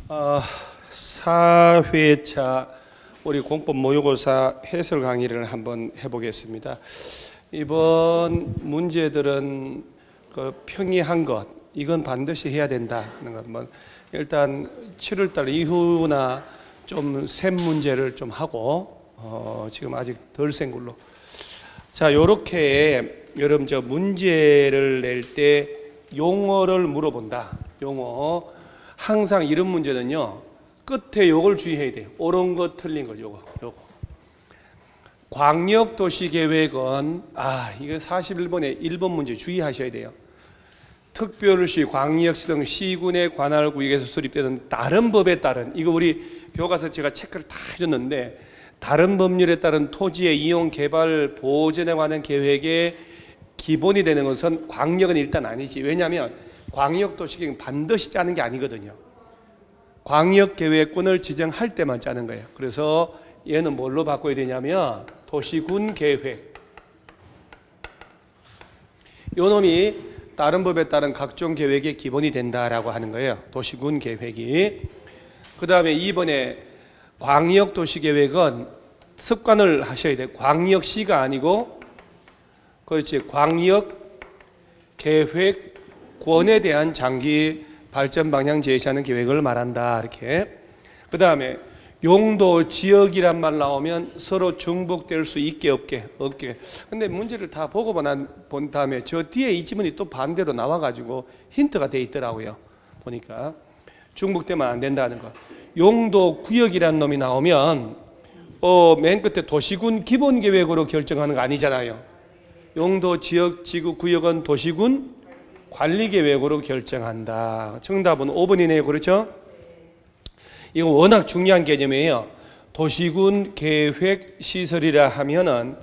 4회차 우리 공법 모의고사 해설 강의를 한번 해보겠습니다. 이번 문제들은 그 평이한 것, 이건 반드시 해야 된다는 것. 뭐 일단 7월달 이후나 좀 센 문제를 좀 하고 지금 아직 덜 센 걸로. 자, 요렇게 여러분 저 문제를 낼 때 용어를 물어본다. 용어. 항상 이런 문제는요, 끝에 요걸 주의해야 돼요. 옳은 것, 틀린 것, 요거. 광역도시계획은, 이거 41번에 1번 문제 주의하셔야 돼요. 특별시, 광역시 등 시군의 관할 구역에서 수립되는 다른 법에 따른, 이거 우리 교과서 제가 체크를 다 해줬는데, 다른 법률에 따른 토지의 이용, 개발, 보존에 관한 계획의 기본이 되는 것은 광역은 일단 아니지. 왜냐하면 광역도시계획은 반드시 짜는 게 아니거든요. 광역계획권을 지정할 때만 짜는 거예요. 그래서 얘는 뭘로 바꿔야 되냐면 도시군계획. 요 놈이 다른 법에 따른 각종 계획의 기본이 된다라고 하는 거예요. 도시군계획이. 그 다음에 2번에 광역도시계획은 습관을 하셔야 돼요. 광역시가 아니고, 그렇지, 광역계획권에 대한 장기 발전 방향 제시하는 계획을 말한다. 이렇게. 그 다음에 용도, 지역이란 말 나오면 서로 중복될 수 있게 없게. 근데 문제를 다 보고 본 다음에 저 뒤에 이 지문이 또 반대로 나와가지고 힌트가 돼 있더라고요. 보니까 중복되면 안 된다는 거. 용도, 구역이란 놈이 나오면 맨 끝에 도시군 기본계획으로 결정하는 거 아니잖아요. 용도, 지역, 지구, 구역은 도시군 관리계획으로 결정한다. 정답은 5번이네요. 그렇죠? 이거 워낙 중요한 개념이에요. 도시군 계획 시설이라 하면은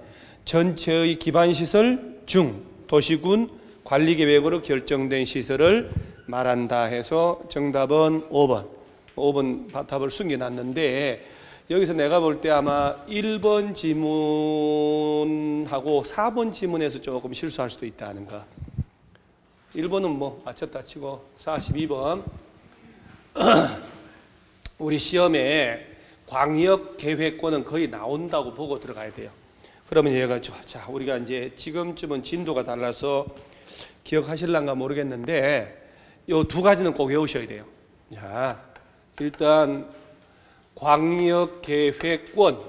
전체의 기반시설 중 도시군 관리계획으로 결정된 시설을 말한다 해서 정답은 5번. 5번 답을 숨겨놨는데, 여기서 내가 볼 때 아마 1번 지문하고 4번 지문에서 조금 실수할 수도 있다는 거. 1번은 뭐 맞췄다 치고 42번 우리 시험에 광역계획권은 거의 나온다고 보고 들어가야 돼요. 그러면 얘가 자, 우리가 이제 지금쯤은 진도가 달라서 기억하실란가 모르겠는데 요 두 가지는 꼭 외우셔야 돼요. 자, 일단 광역계획권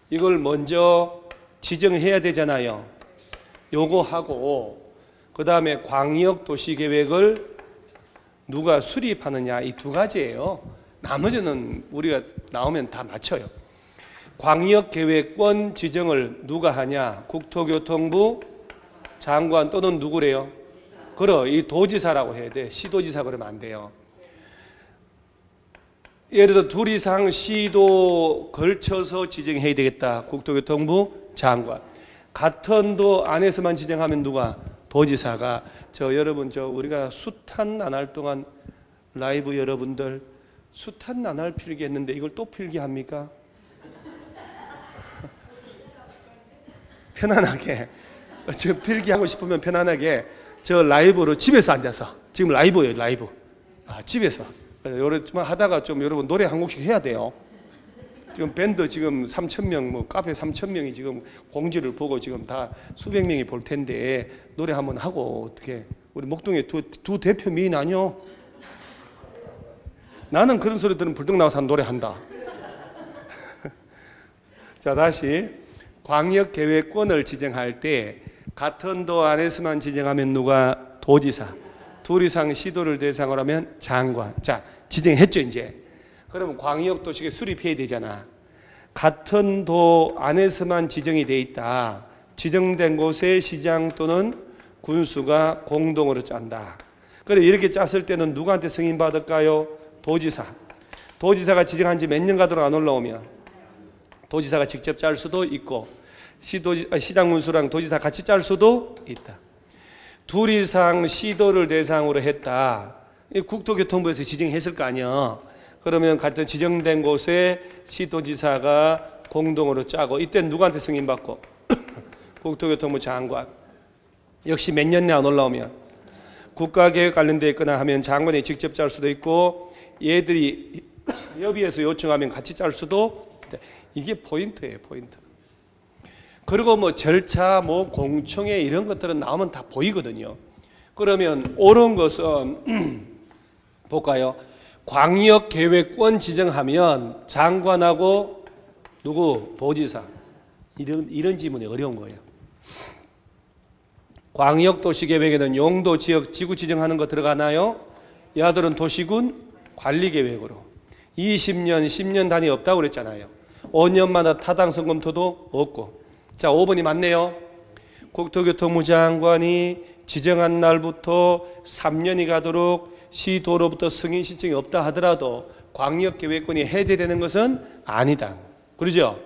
이걸 먼저 지정해야 되잖아요. 요거 하고 그 다음에 광역도시계획을 누가 수립하느냐, 이 두 가지예요. 나머지는 우리가 나오면 다 맞춰요. 광역계획권 지정을 누가 하냐? 국토교통부 장관 또는 누구래요? 이 도지사라고 해야 돼. 시도지사 그러면 안 돼요. 예를 들어 둘 이상 시도 걸쳐서 지정해야 되겠다. 국토교통부 장관. 같은 도 안에서만 지정하면 누가? 도지사가. 여러분 우리가 숱한 나날 동안 라이브 여러분들 숱한 나날 필기했는데 이걸 또 필기합니까? 편안하게 지금 필기하고 싶으면 편안하게 라이브로 집에서 앉아서, 지금 라이브예요. 라이브. 집에서 요렇게만 하다가 좀 여러분 노래 한 곡씩 해야 돼요. 지금 밴드 지금 3,000명, 뭐 카페 3,000명이 지금 공지를 보고 지금 다 수백 명이 볼 텐데 노래 한번 하고 어떻게? 우리 목동에 두 대표 미인 아니요? 나는 그런 소리 들으면 불떡 나와서 노래한다. 자, 다시 광역계획권을 지정할 때 같은 도 안에서만 지정하면 누가? 도지사. 둘 이상 시도를 대상으로 하면 장관. 자, 지정했죠 이제. 그러면 광역도시계획 수립해야 되잖아. 같은 도 안에서만 지정이 돼 있다. 지정된 곳에 시장 또는 군수가 공동으로 짠다. 그래, 이렇게 짰을 때는 누구한테 승인 받을까요? 도지사. 도지사가 지정한 지 몇 년 가도록 안 올라오면 도지사가 직접 짤 수도 있고, 시장 군수랑 도지사 같이 짤 수도 있다. 둘 이상 시도를 대상으로 했다. 국토교통부에서 지정했을 거 아니야. 그러면 같은 지정된 곳에 시도지사가 공동으로 짜고, 이때 누구한테 승인받고? 국토교통부 장관. 역시 몇 년 내 안 올라오면 국가계획 관련되어 있거나 하면 장관이 직접 짤 수도 있고, 얘들이 협의해서 요청하면 같이 짤 수도 있다. 이게 포인트예요, 포인트. 그리고 뭐 절차, 뭐 공청회 이런 것들은 나오면 다 보이거든요. 그러면 옳은 것은 볼까요? 광역계획권 지정하면 장관하고 누구? 도지사. 이런 지문이 어려운 거예요. 광역도시계획에는 용도, 지역, 지구 지정하는 거 들어가나요? 얘들은 도시군 관리계획으로 20년, 10년 단위 없다고 그랬잖아요. 5년마다 타당성 검토도 없고. 자, 5번이 맞네요. 국토교통부 장관이 지정한 날부터 3년이 가도록 시도로부터 승인 신청이 없다 하더라도 광역계획권이 해제되는 것은 아니다. 그러죠?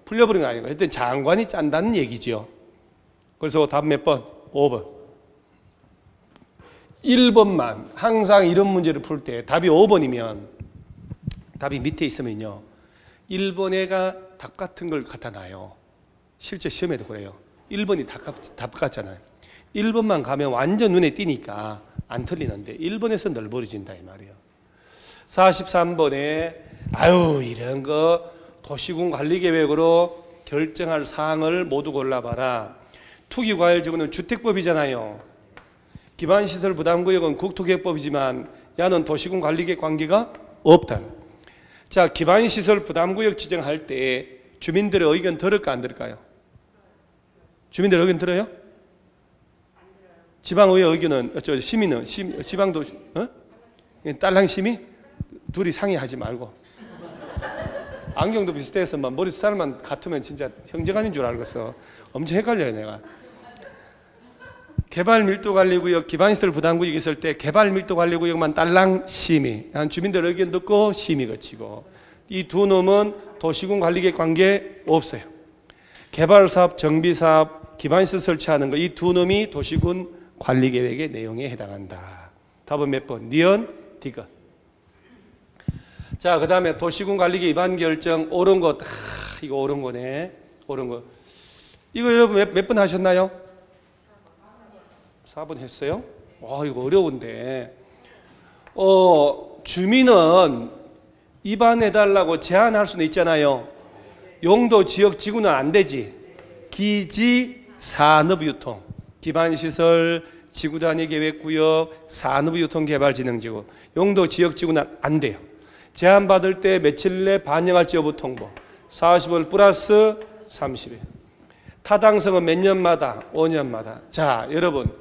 풀려버린 거 아니고 하여튼 장관이 짠다는 얘기죠. 그래서 답 몇 번? 5번. 1번만 항상 이런 문제를 풀 때 답이 5번이면 답이 밑에 있으면요 1번 애가 답 같은 걸 갖다 놔요. 실제 시험에도 그래요. 1번이 답 같잖아요. 1번만 가면 완전 눈에 띄니까 안 틀리는데 1번에서 널브러진다 이 말이에요. 43번에 아유 이런 거 도시군 관리계획으로 결정할 사항을 모두 골라봐라. 투기과열지구는 주택법이잖아요. 기반시설 부담구역은 국토계획법이지만 야는 도시군 관리계획 관계가 없다. 자, 기반시설 부담구역 지정할 때 주민들의 의견 들을까 안 들을까요? 주민들 의견 들어요? 지방의회 의견은 시민은 지방도 딸랑 시민 둘이 상의하지 말고 안경도 비슷해서만 머리 스타일만 같으면 진짜 형제간인 줄 알겠어. 엄청 헷갈려요 내가. 개발밀도관리구역 기반시설 부담구역 있을 때 개발밀도관리구역만 딸랑 심의 주민들 의견 듣고 심의 거치고 이 두 놈은 도시군 관리계획 관계 없어요. 개발사업 정비사업 기반시설 설치하는 거 이 두 놈이 도시군 관리계획의 내용에 해당한다. 답은 몇 번? 니은, 디귿. 자, 그 다음에 도시군 관리계획 위반 결정 옳은 것. 이거 옳은 거네. 옳은 거. 이거 여러분 몇 번 하셨나요? 4번 했어요? 와, 이거 어려운데. 주민은 위반해달라고 제안할 수는 있잖아요. 용도, 지역, 지구는 안 되지. 기지, 산업유통. 기반시설, 지구단위계획구역, 산업유통개발진흥지구. 용도, 지역, 지구는 안 돼요. 제안받을 때 며칠 내 반영할지 여부 통보. 40월 플러스 30일. 타당성은 몇 년마다? 5년마다. 자, 여러분.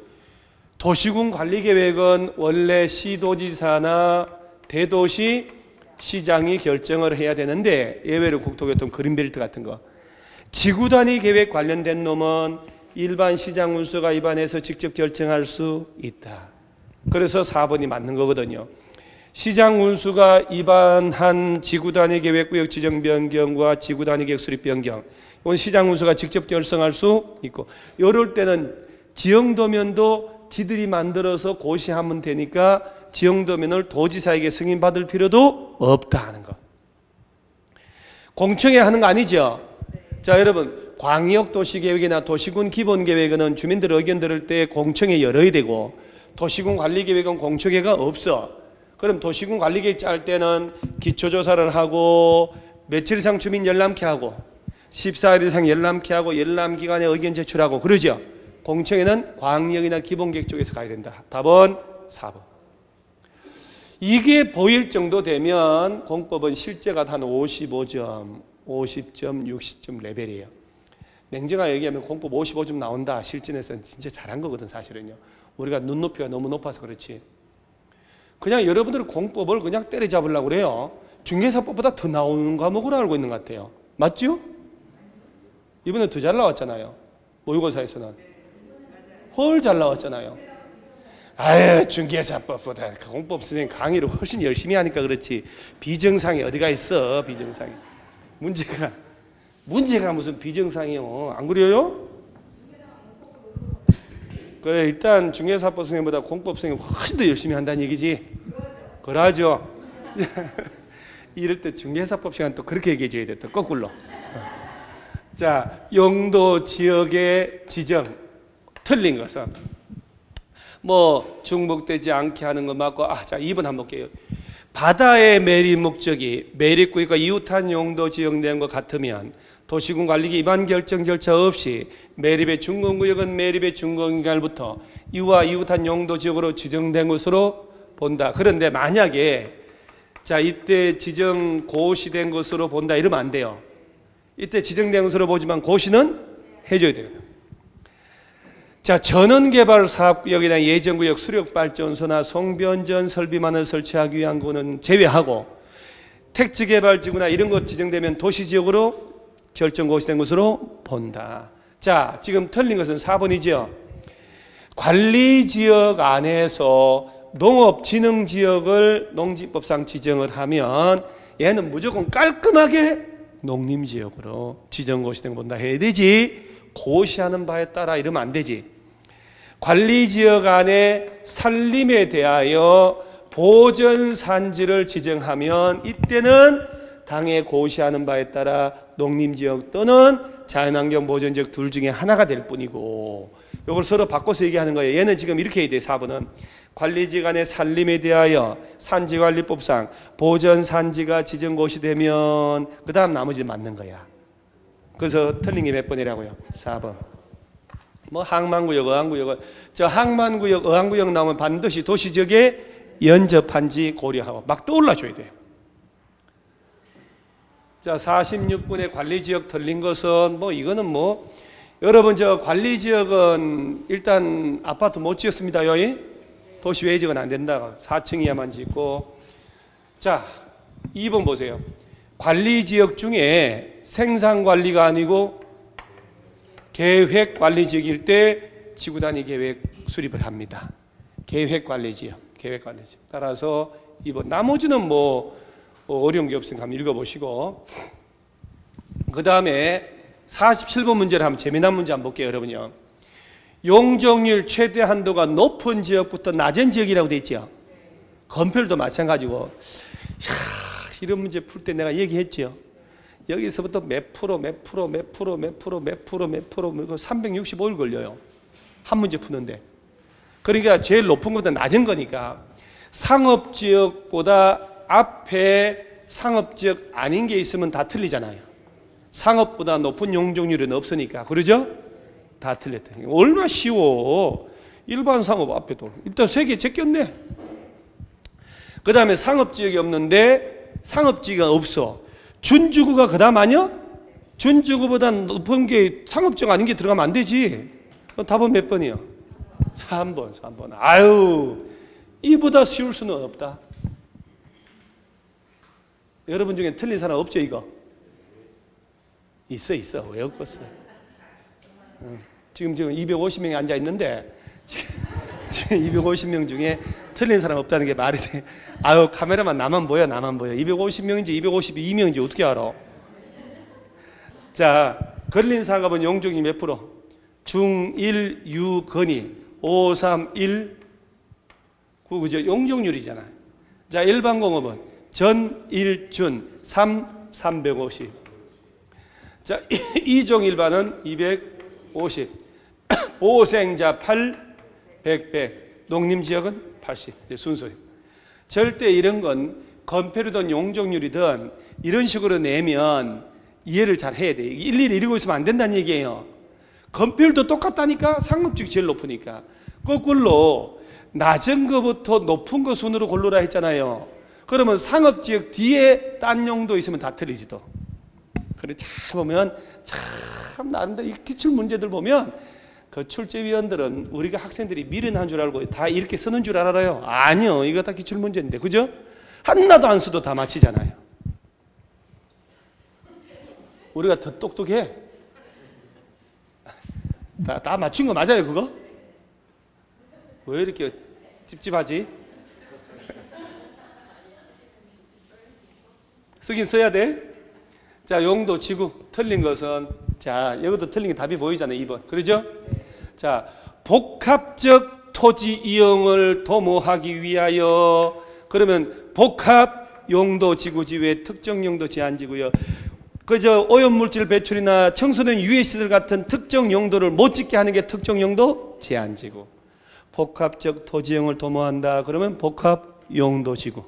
도시군 관리계획은 원래 시도지사나 대도시 시장이 결정을 해야 되는데 예외로 국토교통 그린벨트 같은 거. 지구단위 계획 관련된 놈은 일반 시장 운수가 위반해서 직접 결정할 수 있다. 그래서 4번이 맞는 거거든요. 시장 운수가 위반한 지구단위 계획구역 지정 변경과 지구단위 계획 수립 변경. 이건 시장 운수가 직접 결정할 수 있고 이럴 때는 지형도면도 지들이 만들어서 고시하면 되니까 지형도면을 도지사에게 승인받을 필요도 없다 하는 거. 공청회 하는 거 아니죠? 자, 여러분 광역도시계획이나 도시군 기본계획은 주민들 의견 들을 때 공청회 열어야 되고 도시군 관리계획은 공청회가 없어. 그럼 도시군 관리계획 짤 때는 기초조사를 하고 며칠 이상 주민 열람케 하고 14일 이상 열람케 하고 열람기간에 의견 제출하고 그러죠? 공청회는 광역이나 기본계획 쪽에서 가야 된다. 답은 4번. 이게 보일 정도 되면 공법은 실제가 한 55점, 50점, 60점 레벨이에요. 냉정하게 얘기하면 공법 55점 나온다. 실전에서는 진짜 잘한 거거든 사실은요. 우리가 눈높이가 너무 높아서 그렇지. 그냥 여러분들 공법을 그냥 때려잡으려고 그래요. 중개사법보다 더 나오는 과목으로 알고 있는 것 같아요. 맞죠? 이번에 더 잘 나왔잖아요. 모의고사에서는. 헐 잘 나왔잖아요. 아유 중개사법보다 공법 선생님 강의를 훨씬 열심히 하니까 그렇지 비정상이 어디가 있어. 비정상이 문제가 무슨 비정상이요. 안 그래요? 그래 일단 중개사법 선생님보다 공법 선생님 훨씬 더 열심히 한다는 얘기지. 그러죠. 이럴 때 중개사법 시간 또 그렇게 얘기해 줘야 돼. 또 거꾸로. 자, 용도 지역의 지정 틀린 것은 뭐 중복되지 않게 하는 거 맞고 자 2번 한번 볼게요. 바다의 매립 목적이 매립구역과 이웃한 용도 지정된 것 같으면 도시군관리기 위반 결정 절차 없이 매립의 준공구역은 매립의 준공기간부터 이와 이웃한 용도 지역으로 지정된 것으로 본다. 그런데 만약에 자 이때 지정 고시된 것으로 본다 이러면 안 돼요. 이때 지정된 것으로 보지만 고시는 해줘야 되거든. 자, 전원개발 사업구역에 대한 예정구역 수력발전소나 송변전 설비만을 설치하기 위한 거는 제외하고 택지개발지구나 이런 것 지정되면 도시지역으로 결정고시된 것으로 본다. 자, 지금 틀린 것은 4번이죠. 관리지역 안에서 농업진흥지역을 농지법상 지정을 하면 얘는 무조건 깔끔하게 농림지역으로 지정고시된 거 본다 해야 되지, 고시하는 바에 따라 이러면 안 되지. 관리지역 안에 산림에 대하여 보전산지를 지정하면 이때는 당에 고시하는 바에 따라 농림지역 또는 자연환경보전지역 둘 중에 하나가 될 뿐이고, 이걸 서로 바꿔서 얘기하는 거예요. 얘는 지금 이렇게 해야 돼. 4번은 관리지역 안에 산림에 대하여 산지관리법상 보전산지가 지정고시되면 그 다음 나머지는 맞는 거야. 그래서 틀린 게 몇 번이라고요? 4번. 뭐 항만구역, 어항구역, 저 항만구역, 어항구역 나오면 반드시 도시지역에 연접한지 고려하고 막 떠올라줘야 돼요. 자, 46분에 관리지역 틀린 것은 뭐 이거는 뭐 여러분 저 관리지역은 일단 아파트 못 지었습니다. 여기 도시 외지역은 안 된다. 4층 이하만 짓고. 자, 2번 보세요. 관리지역 중에 생산관리가 아니고 계획관리지역일 때 지구단위 계획 수립을 합니다. 계획관리지역, 계획관리지역. 따라서 2번. 나머지는 뭐 어려운 게 없으니까 한번 읽어보시고. 그 다음에 47번 문제를 한번 재미난 문제 한번 볼게요. 여러분요. 용적률 최대 한도가 높은 지역부터 낮은 지역이라고 돼 있죠. 건폐율도 마찬가지고. 이런 문제 풀 때 내가 얘기했죠. 여기서부터 몇 프로 365일 걸려요. 한 문제 푸는데. 그러니까 제일 높은 것보다 낮은 거니까 상업지역보다 앞에 상업지역 아닌 게 있으면 다 틀리잖아요. 상업보다 높은 용적률은 없으니까. 그러죠? 다 틀렸다. 얼마나 쉬워. 일반 상업 앞에도. 일단 3개 제꼈네. 그 다음에 상업지역이 없는데 상업지가 없어. 준주구가 그 다음 아니야? 준주구보다 높은 게 상업지역 아닌 게 들어가면 안 되지. 답은 몇 번이요? 3번, 3번. 아유, 이보다 쉬울 수는 없다. 여러분 중에 틀린 사람 없죠, 이거? 있어. 왜 없겠어요? 지금 250명이 앉아 있는데, 지금 250명 중에 틀린 사람 없다는 게 말이 돼. 아유, 카메라만 나만 보여. 250명인지 252명인지 어떻게 알아? 자, 걸린 상업은 용적률 몇 프로? 중1 유건이 5, 3, 1 그죠? 용적률이잖아. 자, 일반 공업은 전, 1, 준 3, 350. 자, 이종 일반은 250. 보생자 8, 100. 농림지역은 80. 순서예요. 절대 이런 건 건폐율이든 용적률이든 이런 식으로 내면 이해를 잘 해야 돼. 일일이 이러고 있으면 안 된다는 얘기예요. 건폐율도 똑같다니까. 상업지역이 제일 높으니까. 거꾸로 낮은 거부터 높은 거 순으로 고르라 했잖아요. 그러면 상업지역 뒤에 딴 용도 있으면 다 틀리지도. 그래 잘 보면 참 나름대로 이 기출 문제들 보면 그 출제위원들은 우리가 학생들이 미련한 줄 알고 다 이렇게 쓰는 줄 알아요. 아니요, 이거 다 기출 문제인데, 그죠? 하나도 안 써도 다 맞히잖아요. 우리가 더 똑똑해. 다 맞춘 거 맞아요, 그거? 왜 이렇게 찝찝하지? 쓰긴 써야 돼. 자, 용도, 지구 틀린 것은, 자, 여기도 틀린 게 답이 보이잖아요. 2번. 그러죠? 자, 복합적 토지 이용을 도모하기 위하여. 그러면 복합 용도 지구지 왜 특정 용도 제한지구요? 그저 오염물질 배출이나 청소년 유해시설 같은 특정 용도를 못 짓게 하는 게 특정 용도 제한지구. 복합적 토지 이용을 도모한다. 그러면 복합 용도 지구.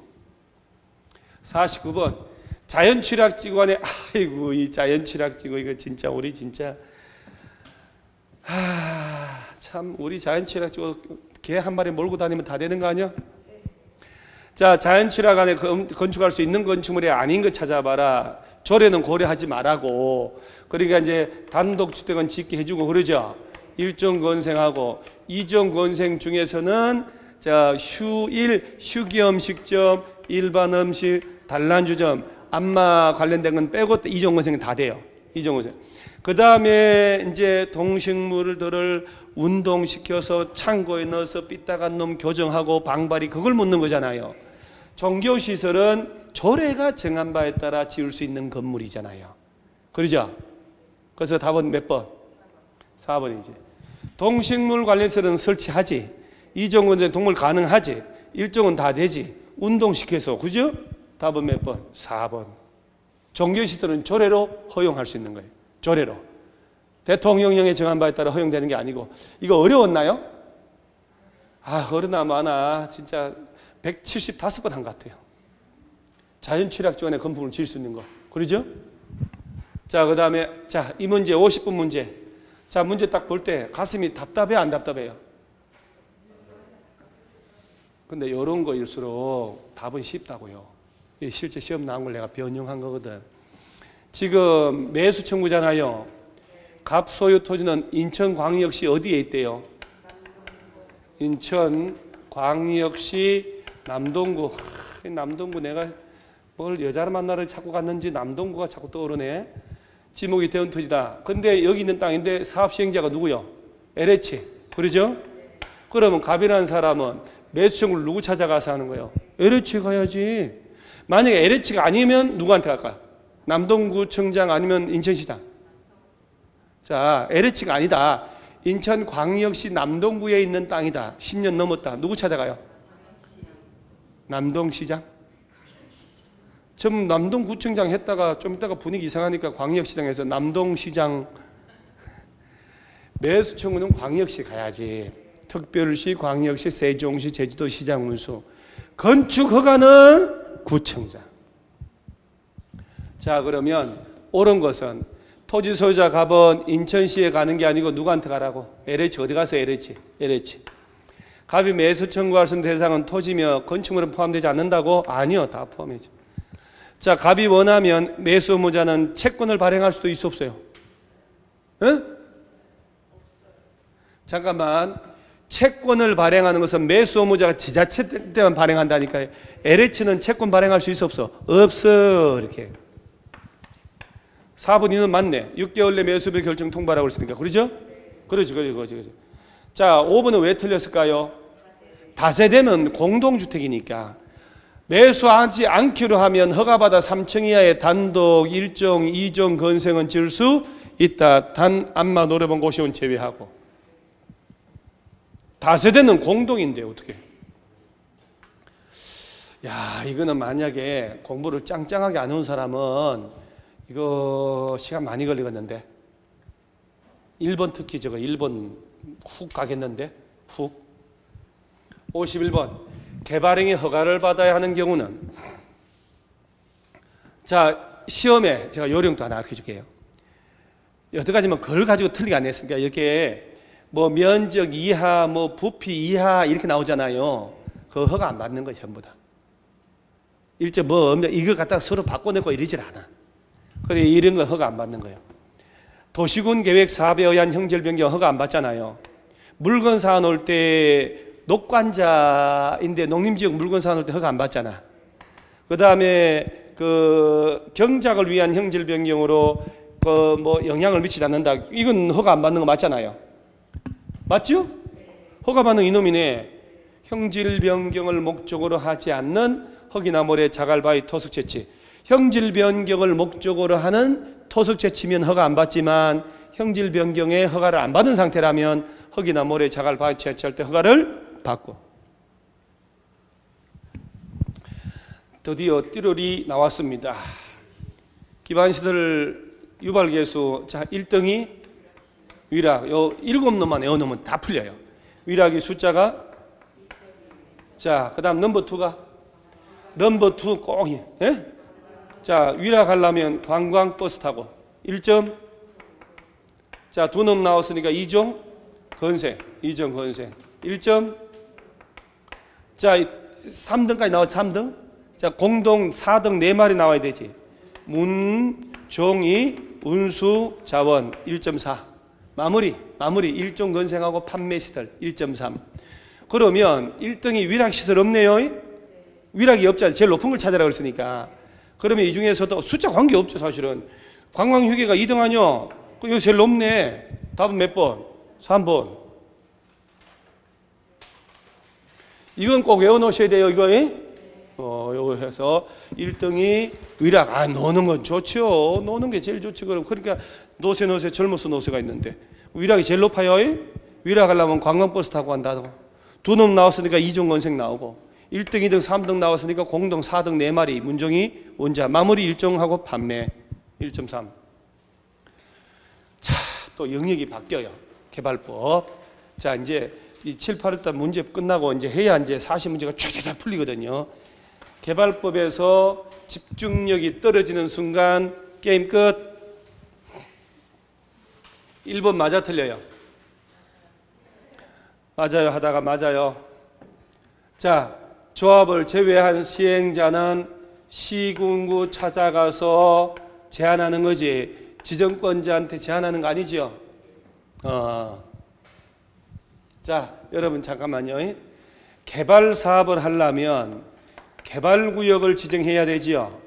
49번 자연취락지구간에 아이고 이 자연취락지구 이거 진짜 우리 진짜 참 우리 자연취락지구 개 한 마리 몰고 다니면 다 되는 거 아니야? 자 자연취락안에 건축할 수 있는 건축물이 아닌 거 찾아봐라. 조례는 고려하지 말라고. 그러니까 이제 단독주택은 짓게 해주고 그러죠. 1종 건생하고 2종 건생 중에서는 자 휴일, 휴게음식점, 일반 음식, 단란주점, 안마 관련된 건 빼고 2종 건생은 다 돼요. 2종 건생. 그 다음에 이제 동식물들을 운동시켜서 창고에 넣어서 삐딱한 놈 교정하고 방발이 그걸 묻는 거잖아요. 종교시설은 조례가 정한 바에 따라 지을 수 있는 건물이잖아요. 그러죠? 그래서 답은 몇 번? 4번이지. 동식물 관련시설은 설치하지. 2종은 동물 가능하지. 1종은 다 되지. 운동시켜서. 그죠? 답은 몇 번? 4번. 종교시설은 조례로 허용할 수 있는 거예요. 조례로. 대통령령에 정한 바에 따라 허용되는 게 아니고. 이거 어려웠나요? 어려나 마나 진짜 175번 한 것 같아요. 자연취락지구간에 건물을 지을 수 있는 거. 그러죠? 자, 그 다음에 자, 이 문제 50분 문제. 자, 문제 딱 볼 때 가슴이 답답해 안 답답해요? 근데 이런 거일수록 답은 쉽다고요. 실제 시험 나온 걸 내가 변형한 거거든. 지금 매수 청구잖아요. 갑소유 토지는 인천광역시 어디에 있대요? 인천광역시 남동구. 남동구 내가 뭘 여자를 만나러 자꾸 갔는지 남동구가 자꾸 떠오르네. 지목이 되은 토지다. 근데 여기 있는 땅인데 사업 시행자가 누구요? LH. 그러죠? 그러면 갑이라는 사람은 매수 청구를 누구 찾아가서 하는 거예요? LH 가야지. 만약에 LH가 아니면 누구한테 갈까요? 남동구청장 아니면 인천시장? 자, LH가 아니다. 인천광역시 남동구에 있는 땅이다. 10년 넘었다. 누구 찾아가요? 남동시장? 좀 남동구청장 했다가 좀 이따가 분위기 이상하니까 광역시장에서 남동시장. 매수 청구는 광역시 가야지. 특별시, 광역시, 세종시, 제주도시장 운수. 건축 허가는 구청장. 자, 그러면 옳은 것은 토지 소유자 갑은 인천시에 가는 게 아니고 누구한테 가라고? LH 어디 가서 LH? 갑이 매수 청구할 수 있는 대상은 토지며 건축물은 포함되지 않는다고? 아니요, 다 포함이죠. 자, 갑이 원하면 매수 의무자는 채권을 발행할 수도 있어 없어요? 응? 잠깐만. 채권을 발행하는 것은 매수 의무자가 지자체 때만 발행한다니까요. LH는 채권 발행할 수 있어 없어? 없어. 이렇게. 4번 이는 맞네. 6개월 내 매수비 결정 통보라고 했으니까. 그러죠? 그러죠. 자, 5번은 왜 틀렸을까요? 다세대면 공동주택이니까. 매수하지 않기로 하면 허가받아 3층 이하의 단독 1종, 2종 건생은 지을 수 있다. 단 안마 노래방 고시원 제외하고. 다세대는 공동인데 어떻게? 야, 이거는 만약에 공부를 짱짱하게 안 해온 사람은 이거 시간 많이 걸리겠는데. 1번 특히 저거 1번 훅 가겠는데. 훅. 51번 개발행위 허가를 받아야 하는 경우는, 자, 시험에 제가 요령도 하나 알려줄게요. 여태까지만 그걸 가지고 틀리게 안 했으니까 이렇게 뭐 면적 이하, 뭐 부피 이하 이렇게 나오잖아요. 그 허가 안 받는 거예요, 전부 다. 일제 뭐 이걸 갖다가 서로 바꿔내고 이러질 않아. 그래, 이런 거 허가 안 받는 거예요. 도시군 계획 사업에 의한 형질 변경 허가 안 받잖아요. 물건 사놓을 때 녹관자인데 농림지역 물건 사놓을 때 허가 안 받잖아. 그 다음에 그 경작을 위한 형질 변경으로 그 뭐 영향을 미치지 않는다. 이건 허가 안 받는 거 맞잖아요. 맞죠? 허가 받는 이놈이네. 형질 변경을 목적으로 하지 않는 흙이나 모래, 자갈, 바위, 토속 채취. 형질 변경을 목적으로 하는 토속 채취면 허가 안 받지만 형질 변경에 허가를 안 받은 상태라면 흙이나 모래, 자갈, 바위 채취할 때 허가를 받고. 드디어 띠롤이 나왔습니다. 기반시설 유발계수. 자, 1등이 위락. 요 7놈만 외워놓으면 다 풀려요. 위락이 숫자가. 자, 그 다음 넘버 2가 넘버 2 꼭. 예? 자, 위락 하려면 관광버스 타고 1점. 자, 두 놈 나왔으니까 2종 건생. 2종 건생. 1점. 자, 3등까지 나왔지. 3등. 자, 공동 4등 4마리 나와야 되지. 문, 종이, 운수, 자원 1.4. 마무리 1종 건생하고 판매시설 1.3. 그러면 1등이 위락시설 없네요. 위락이 없잖아요. 제일 높은 걸 찾아라 그랬으니까. 그러면 이 중에서도 숫자 관계없죠. 사실은 관광휴게가 2등 아니요. 여기 제일 높네. 답은 몇 번? 3번. 이건 꼭 외워놓으셔야 돼요. 이거. 요거 해서 1등이 위락. 노는 건 좋죠. 노는 게 제일 좋지. 그러니까 노세 젊어서 노세가 있는데 위락이 제일 높아요. 위락 하려면 관광버스 타고 간다. 두 놈 나왔으니까 2종 건생 나오고 1등, 2등, 3등 나왔으니까 공동 4등 4마리 문종이 원자 마무리 1종하고 판매 1.3. 자, 또 영역이 바뀌어요. 개발법. 자, 이제 이 7, 8월달 문제 끝나고 이제 해야 이제 40문제가 쫙쫙 풀리거든요. 개발법에서 집중력이 떨어지는 순간 게임 끝. 1번 맞아 틀려요? 맞아요 하다가 맞아요. 자, 조합을 제외한 시행자는 시군구 찾아가서 제안하는 거지. 지정권자한테 제안하는 거 아니지요? 자, 여러분 잠깐만요. 개발 사업을 하려면 개발구역을 지정해야 되지요.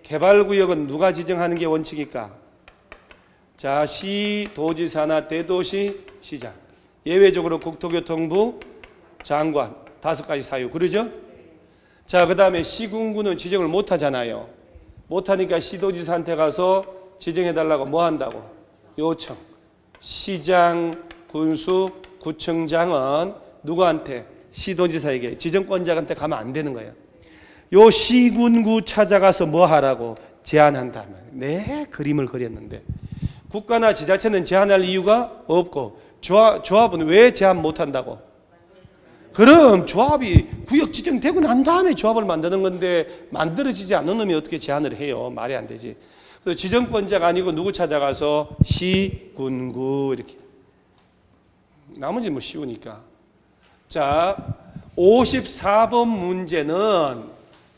개발구역은 누가 지정하는 게 원칙일까? 자, 시, 도지사나 대도시, 시장. 예외적으로 국토교통부 장관 5가지 사유. 그러죠? 자, 그 다음에 시군구는 지정을 못 하잖아요. 못 하니까 시도지사한테 가서 지정해달라고 뭐 한다고? 요청. 시장, 군수, 구청장은 누구한테? 시도지사에게, 지정권자한테 가면 안 되는 거예요. 요 시군구 찾아가서 뭐 하라고? 제안한다면. 네, 그림을 그렸는데 국가나 지자체는 제안할 이유가 없고 조합은 왜 제안 못한다고? 그럼 조합이 구역 지정되고 난 다음에 조합을 만드는 건데 만들어지지 않는 놈이 어떻게 제안을 해요? 말이 안 되지. 그래서 지정권자가 아니고 누구 찾아가서 시군구 이렇게. 나머지 뭐 쉬우니까. 자, 54번 문제는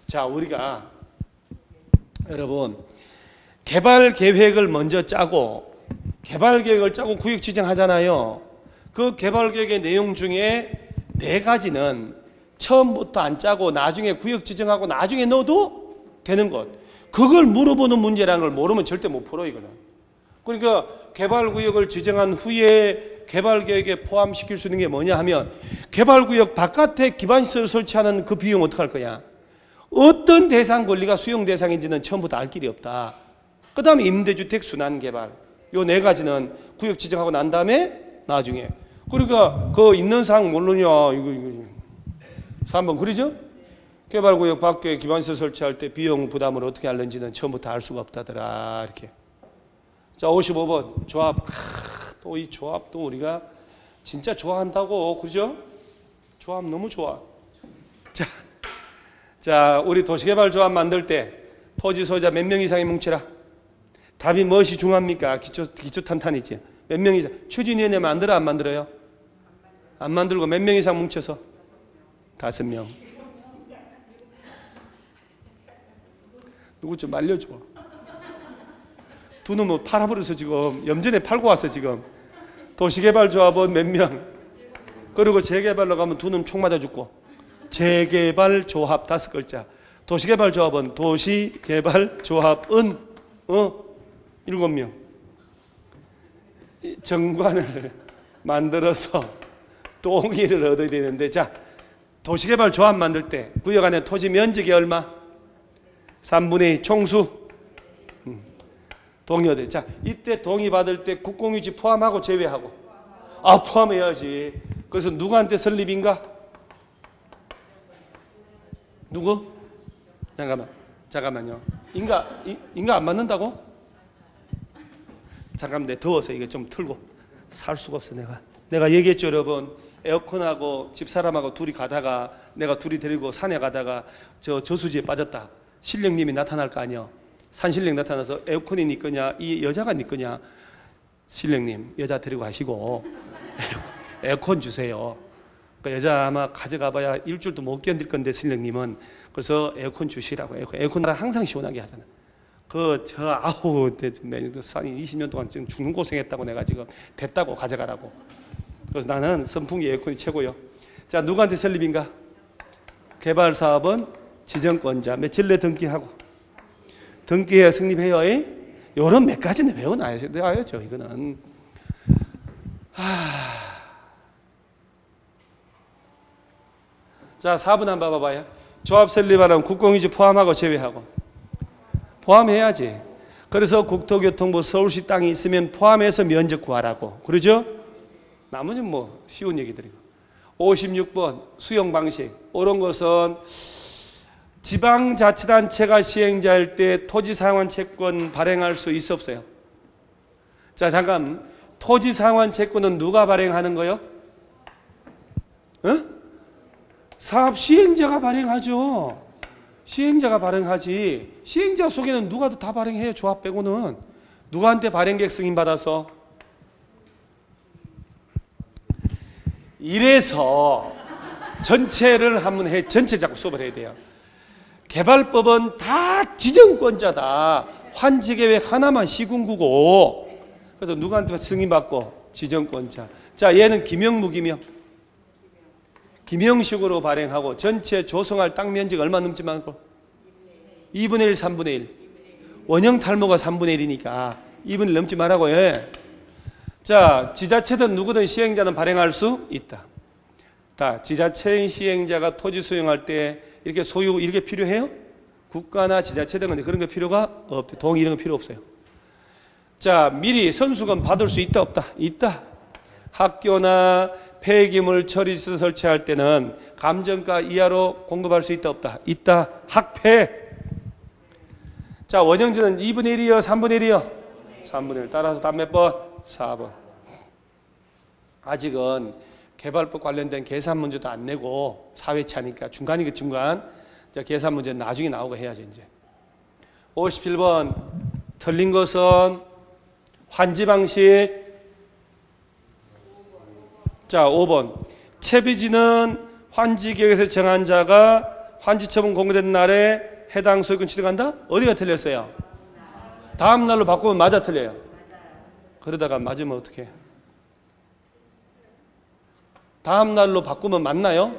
자, 우리가 여러분 개발 계획을 먼저 짜고 구역 지정하잖아요. 그 개발 계획의 내용 중에 4가지는 처음부터 안 짜고 나중에 구역 지정하고 나중에 넣어도 되는 것. 그걸 물어보는 문제라는 걸 모르면 절대 못 풀어 이거는. 그러니까 개발구역을 지정한 후에 개발계획에 포함시킬 수 있는 게 뭐냐 하면 개발구역 바깥에 기반시설을 설치하는 그 비용 어떻게 할 거냐. 어떤 대상 권리가 수용 대상인지는 처음부터 알 길이 없다. 그 다음에 임대주택 순환개발. 요 4가지는 구역 지정하고 난 다음에 나중에. 그러니까 그 있는 사항 모르냐. 이거 3번 그러죠? 개발구역 밖에 기반시설 설치할 때 비용 부담을 어떻게 하는지는 처음부터 알 수가 없다더라. 이렇게. 자, 55번 조합. 또 이 조합도 우리가 진짜 좋아한다고. 그죠? 조합 너무 좋아. 자, 우리 도시개발조합 만들 때 토지 소유자 몇 명 이상이 뭉치라. 답이 무엇이 중요합니까? 기초 탄탄이지. 몇 명 이상. 추진위원회 만들어 안 만들어요? 안 만들고 몇 명 이상 뭉쳐서? 5명. 누구 좀 말려줘. 두 놈은 팔아버려서 지금 염전에 팔고 왔어 지금. 도시개발조합은 몇 명. 그리고 재개발로 가면 두 놈 총 맞아 죽고. 재개발조합 5글자. 도시개발조합은 도시개발조합은 7명. 정관을 만들어서 동의를 얻어야 되는데, 자, 도시개발조합 만들 때 구역 안에 토지 면적이 얼마? 3분의 2 총수. 동의 얻어야 돼. 자, 이때 동의 받을 때 국공유지 포함하고 제외하고. 포함해야지. 그래서 누구한테 설립인가? 누구? 잠깐만요. 인가 안 맞는다고? 잠깐만, 내 더워서 이거 좀 틀고 살 수가 없어. 내가 얘기했죠, 여러분. 에어컨하고 집사람하고 둘이 가다가 내가 둘이 데리고 산에 가다가 저수지에 빠졌다. 신령님이 나타날 거 아니야. 산신령 나타나서 에어컨이 네 거냐 이 여자가 네 거냐. 신령님 여자 데리고 가시고 에어컨 주세요. 그 여자 아마 가져가 봐야 일주일도 못 견딜 건데 신령님은 그래서 에어컨 주시라고. 에어컨 항상 시원하게 하잖아. 아우 산이 20년 동안 지금 죽는 고생했다고 내가 지금 됐다고 가져가라고. 그래서 나는 선풍기 에어컨이 최고요. 자, 누구한테 설립인가? 개발 사업은 지정권자. 며칠 내 등기하고 등기해야 성립해요. 요런 몇 가지는 외워놔야죠. 이거는 자, 4번 한번 봐봐요. 조합 설립하려면 국공유지 포함하고 제외하고. 포함해야지. 그래서 국토교통부 서울시 땅이 있으면 포함해서 면적 구하라고. 그러죠? 나머지는 뭐 쉬운 얘기들이고. 56번 수용 방식. 옳은 것은 지방자치단체가 시행자일 때 토지상환 채권 발행할 수 있어 없어요? 자, 잠깐. 토지상환 채권은 누가 발행하는 거요? 사업 시행자가 발행하죠. 시행자가 발행하지. 시행자 속에는 누가 다 발행해요. 조합 빼고는. 누구한테 발행객 승인받아서? 이래서 전체를 한번 전체 자꾸 수업을 해야 돼요. 개발법은 다 지정권자다. 환지계획 하나만 시군구고. 그래서 누구한테 승인받고? 지정권자. 자, 얘는 기명 무기명. 기명식으로 발행하고 전체 조성할 땅 면적 얼마 넘지 말고 2분의 1, 3분의 1. 원형 탈모가 3분의 1이니까 2분의 1 넘지 말라고. 예. 자, 지자체든 누구든 시행자는 발행할 수 있다. 자, 지자체인 시행자가 토지 수용할 때 이렇게 소유 이렇게 필요해요? 국가나 지자체 등은 그런 거 필요가 없대. 동의 이런 거 필요 없어요. 자, 미리 선수금 받을 수 있다 없다? 있다. 학교나 폐기물 처리시설 설치할 때는 감정가 이하로 공급할 수 있다 없다? 있다. 학폐. 자, 원형지는 2분의 1이요 3분의 1이요? 3분의 1. 따라서 답 몇 번? 4번. 아직은 개발법 관련된 계산 문제도 안 내고 4회치 하니까 중간이니까 중간. 자, 계산 문제는 나중에 나오고 해야죠 이제. 57번 틀린 것은 환지 방식. 자, 5번 채비지는 환지계획에서 정한 자가 환지처분 공고된 날에 해당 소유권 취득한다? 어디가 틀렸어요? 다음 날로 바꾸면 맞아 틀려요? 그러다가 맞으면 어떡해? 다음 날로 바꾸면 맞나요?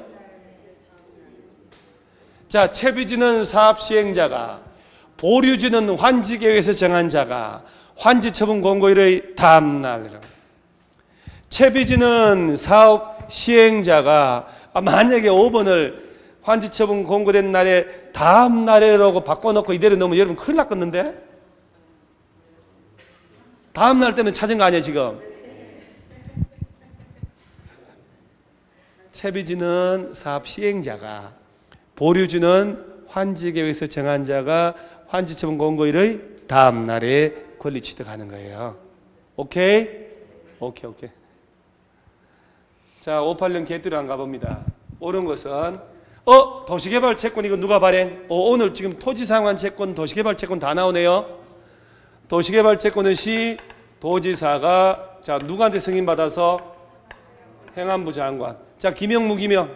자, 채비지는 사업 시행자가, 보류지는 환지계획에서 정한 자가 환지처분 공고일의 다음 날. 채비지는 사업 시행자가 만약에 5번을 환지처분 공고된 날에 다음 날에라고 바꿔놓고 이대로 넣으면 여러분 큰일 났겠는데? 다음 날 때문에 찾은 거 아니에요 지금? 채비지는 사업 시행자가, 보류지는 환지계획에서 정한 자가 환지처분 공고일의 다음 날에 권리 취득하는 거예요. 오케이? 오케이. 자, 586 개뚜리 안 가봅니다. 옳은 것은 도시개발 채권 이거 누가 발행? 오늘 지금 토지상환 채권, 도시개발 채권 다 나오네요. 도시개발 채권은 시 도지사가 자 누구한테 승인받아서? 행안부 장관. 자, 기명 무기명.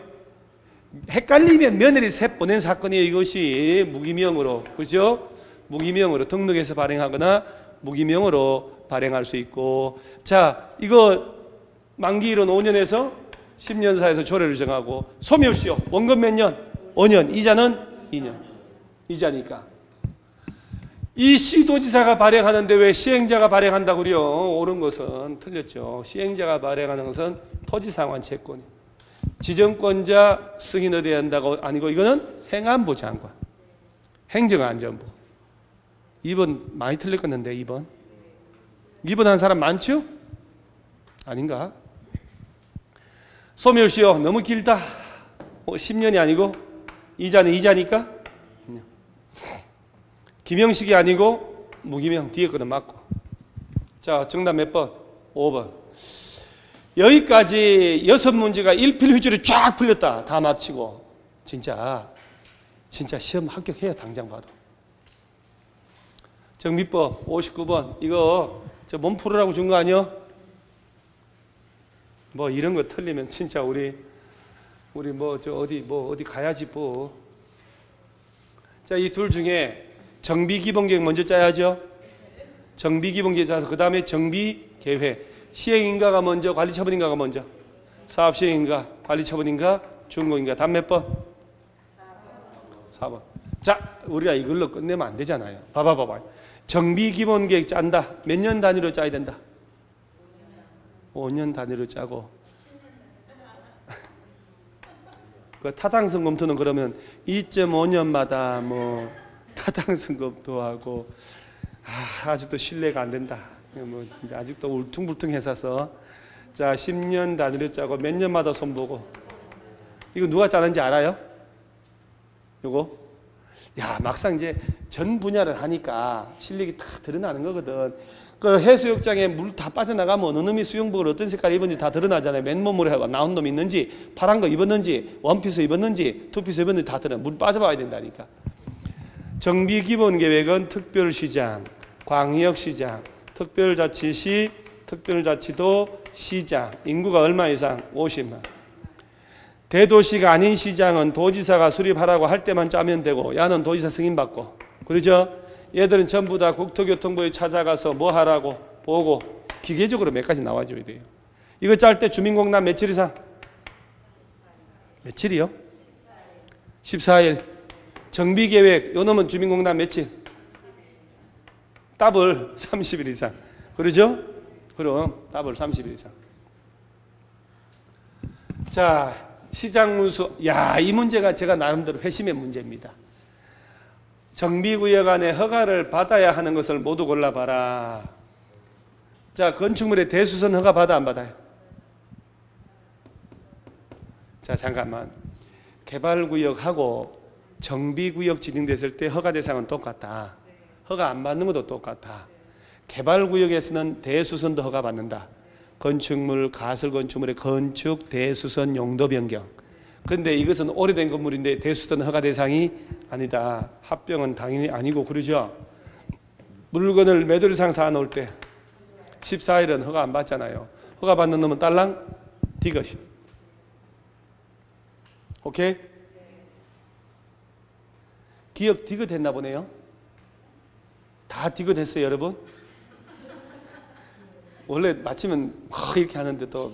헷갈리면 며느리 세 보낸 사건이에요. 이것이 무기명으로, 그렇죠? 무기명으로 등록해서 발행하거나 무기명으로 발행할 수 있고. 자, 이거 만기일은 5년에서 10년 사이에서 조례를 정하고. 소멸시효 원금 몇 년? 5년. 이자는 2년. 이자니까. 이 시도지사가 발행하는데 왜 시행자가 발행한다고 그래요? 옳은 것은 틀렸죠. 시행자가 발행하는 것은 토지상환 채권. 지정권자 승인 얻어야 한다고 아니고 이거는 행안부 장관. 행정안전부. 2번 많이 틀렸겠는데 2번. 2번 한 사람 많죠? 아닌가? 소멸시효 너무 길다. 10년이 아니고 이자는 이자니까. 기명식이 아니고 무기명. 뒤에 거는 맞고. 자, 정답 몇 번? 5번. 여기까지 6문제가 일필휘지로 쫙 풀렸다. 다 마치고. 진짜 시험 합격해요. 당장 봐도. 정비법 59번 이거 저 몸 풀으라고 준 거 아니요? 뭐 이런 거 틀리면 진짜 우리 뭐 저 어디 가야지 뭐. 자, 이 둘 중에 정비기본계획 먼저 짜야죠. 정비기본계획 짜서 그 다음에 정비계획. 시행인가가 먼저, 관리처분인가가 먼저? 사업시행인가, 관리처분인가, 준공인가? 답 몇 번? 4번. 자, 우리가 이걸로 끝내면 안 되잖아요. 봐봐. 정비기본계획 짠다. 몇 년 단위로 짜야 된다? 5년 단위로 짜고. 그 타당성 검토는 그러면 2.5년마다 뭐 타당성 검토하고 아직도 신뢰가 안 된다. 뭐 이제 아직도 울퉁불퉁해서서 자 10년 단위로 짜고 몇 년마다 손보고. 이거 누가 짜는지 알아요? 요거? 야, 막상 이제 전 분야를 하니까 실력이 다 드러나는 거거든. 그 해수욕장에 물 다 빠져나가면 어느 놈이 수영복을 어떤 색깔 입었는지 다 드러나잖아요. 맨몸으로 나온 놈 있는지, 파란 거 입었는지, 원피스 입었는지, 투피스 입었는지 다 드러나. 물 빠져봐야 된다니까. 정비기본계획은 특별시장, 광역시장, 특별자치시, 특별자치도, 시장, 인구가 얼마 이상? 50만. 대도시가 아닌 시장은 도지사가 수립하라고 할 때만 짜면 되고, 야는 도지사 승인받고, 그러죠? 얘들은 전부 다 국토교통부에 찾아가서 뭐 하라고 보고 기계적으로 몇 가지 나와줘야 돼요. 이거 짤 때 주민공단 며칠 이상? 며칠이요? 14일. 정비계획 요 놈은 주민공단 며칠? 더블 30일 이상. 그러죠? 그럼 더블 30일 이상. 자, 시장문수. 야, 이 문제가 제가 나름대로 회심의 문제입니다. 정비구역 안에 허가를 받아야 하는 것을 모두 골라봐라. 자, 건축물의 대수선 허가 받아 안 받아요? 자, 잠깐만. 개발구역하고 정비구역 지정됐을 때 허가 대상은 똑같다. 허가 안 받는 것도 똑같다. 개발구역에서는 대수선도 허가 받는다. 건축물, 가설건축물의 건축, 대수선 용도 변경. 그런데 이것은 오래된 건물인데 대수선 허가 대상이 아니다. 합병은 당연히 아니고 그러죠. 물건을 몇 월 이상 사놓을 때 14일은 허가 안 받잖아요. 허가 받는 놈은 딸랑 디귿이. 오케이? 기억 디귿 했나 보네요. 다 디귿 했어요, 여러분? 원래 마치면 막 이렇게 하는데 또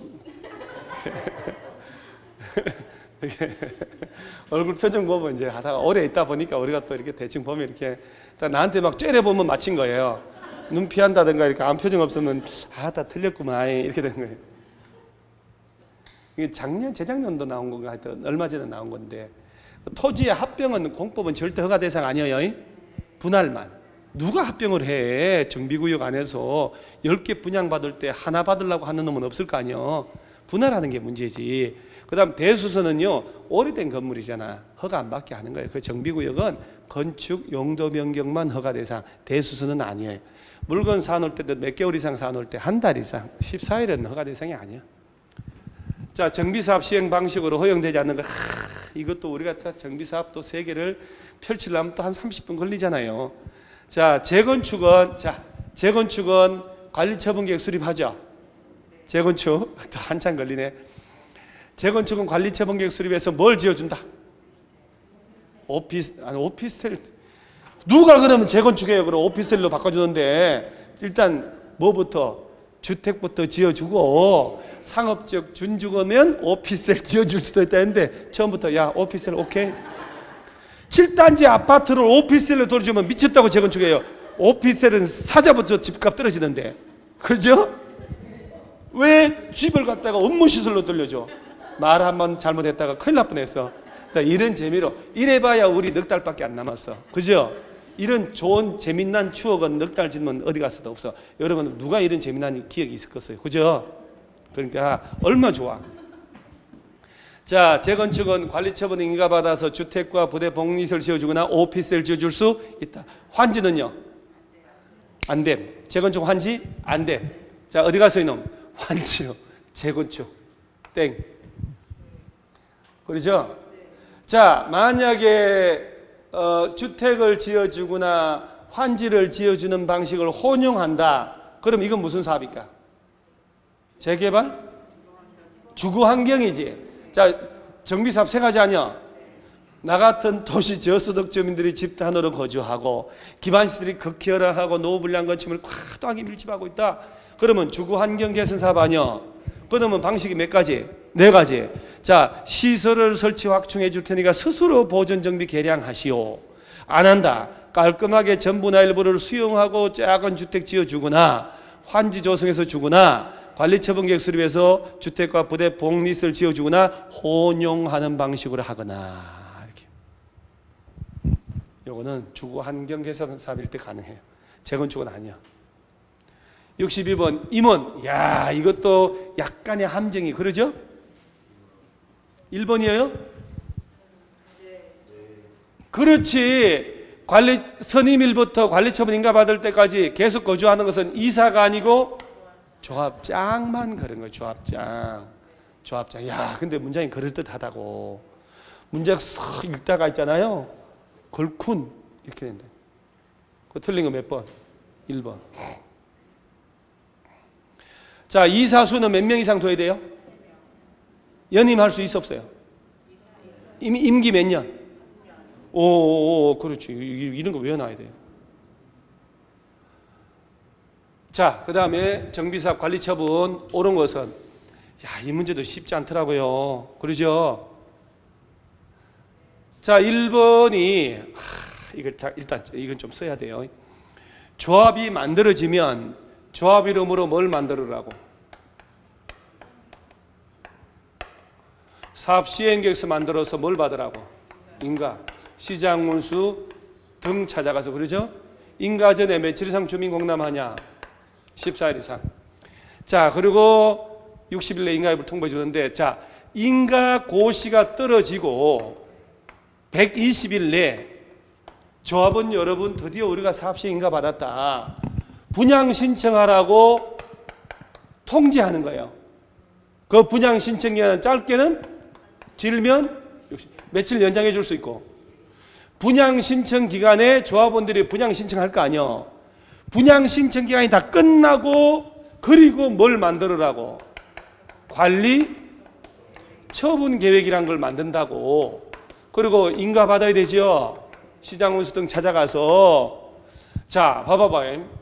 얼굴 표정 보면 이제 하다가 오래 있다 보니까 우리가 또 이렇게 대충 보면 이렇게 나한테 막 째려보면 마친 거예요. 눈 피한다든가 이렇게 아무 표정 없으면 다 틀렸구만 이렇게 되는 거예요. 이게 재작년도 나온 건가 하여튼 얼마 전에 나온 건데 토지의 합병은 공법은 절대 허가 대상 아니에요. 분할만. 누가 합병을 해? 정비구역 안에서 10개 분양받을 때 하나 받으려고 하는 놈은 없을 거 아니에요. 분할하는 게 문제지. 그 다음 대수선은요 오래된 건물이잖아. 허가 안 받게 하는 거예요. 그 정비구역은 건축 용도 변경만 허가 대상. 대수선은 아니에요. 물건 사놓을 때도 몇 개월 이상 사놓을 때 한 달 이상 14일은 허가 대상이 아니에요. 자, 정비사업 시행 방식으로 허용되지 않는 거. 이것도 우리가 정비사업도 3개를 펼치려면 또 한 30분 걸리잖아요. 자, 재건축은 관리처분계획 수립하죠. 재건축 또 한참 걸리네. 재건축은 관리처분계획 수립해서 뭘 지어준다? 오피스텔. 누가 그러면 재건축해요? 그럼 오피스텔로 바꿔주는데 일단 뭐부터? 주택부터 지어주고 상업적 준주거면 오피스텔 지어줄 수도 있다 했는데 처음부터 야 오피스텔 오케이? 7단지 아파트를 오피스텔로 돌려주면 미쳤다고 재건축해요. 오피스텔은 사자부터 집값 떨어지는데 그죠? 왜 집을 갖다가 업무시설로 돌려줘? 말 한번 잘못했다가 큰일 날 뻔했어. 이런 재미로 이래봐야 우리 넉 달밖에 안 남았어. 그죠? 이런 좋은 재미난 추억은 넉 달 지나면 어디 갔어도 없어. 여러분 누가 이런 재미난 기억이 있었겠어요? 그죠? 그러니까 얼마나 좋아. 자, 재건축은 관리처분 인가 받아서 주택과 부대 복리시설 지어주거나 오피스를 지어줄 수 있다. 환지는요? 안 됨. 재건축 환지? 안 됨. 자, 어디 가서 이놈? 환지요. 재건축. 땡. 그렇죠? 자, 만약에 주택을 지어주거나 환지를 지어주는 방식을 혼용한다. 그럼 이건 무슨 사업일까? 재개발? 주거환경이지. 자, 정비사업 세 가지 아니야? 나 같은 도시 저소득 주민들이 집단으로 거주하고 기반시설이 극히 열악하고 노후불량 건축물 과도하게 밀집하고 있다. 그러면 주거환경 개선 사업 아니야? 그러면 방식이 몇 가지? 네 가지. 자, 시설을 설치 확충해 줄 테니까 스스로 보존 정비 개량하시오. 안 한다. 깔끔하게 전부나 일부를 수용하고 작은 주택 지어주거나 환지 조성해서 주거나 관리처분계획 수립해서 주택과 부대 복리스를 지어주거나 혼용하는 방식으로 하거나. 이렇게. 요거는 주거환경 개선 사업일 때 가능해요. 재건축은 아니야. 62번 임원. 야, 이것도 약간의 함정이 그러죠? 1번이에요? 그렇지. 선임일부터 관리처분 인가받을 때까지 계속 거주하는 것은 이사가 아니고 조합장만 그런 거예요. 조합장. 야, 근데 문장이 그럴듯하다고. 문장 싹 읽다가 있잖아요. 걸쿤 이렇게 된다. 그 틀린 거 몇 번? 1번. 자, 이사수는 몇 명 이상 둬야 돼요? 연임할 수 있어 없어요? 임기 몇 년? 오, 그렇지. 이런 거 외워놔야 돼요. 자, 그 다음에 정비사업 관리처분 옳은 것은, 야, 이 문제도 쉽지 않더라고요. 그러죠? 자, 1번이 일단 이건 좀 써야 돼요. 조합이 만들어지면 조합 이름으로 뭘 만들으라고? 사업 시행계획서 만들어서 뭘 받으라고? 인가, 시장 운수 등 찾아가서. 그러죠? 인가 전에 며칠 이상 주민 공람하냐? 14일 이상. 자, 그리고 60일 내 인가입을 통보해 주는데, 자, 인가 고시가 떨어지고 120일 내 조합원 여러분 드디어 우리가 사업시행 인가 받았다. 분양 신청하라고 통지하는 거예요. 그 분양 신청 기간은 짧게는 길면 며칠 연장해 줄 수 있고, 분양 신청 기간에 조합원들이 분양 신청할 거 아니요. 분양 신청 기간이 다 끝나고 그리고 뭘 만들으라고? 관리 처분 계획이란 걸 만든다고. 그리고 인가 받아야 되죠. 시장 운수 등 찾아가서. 자, 봐봐봐요.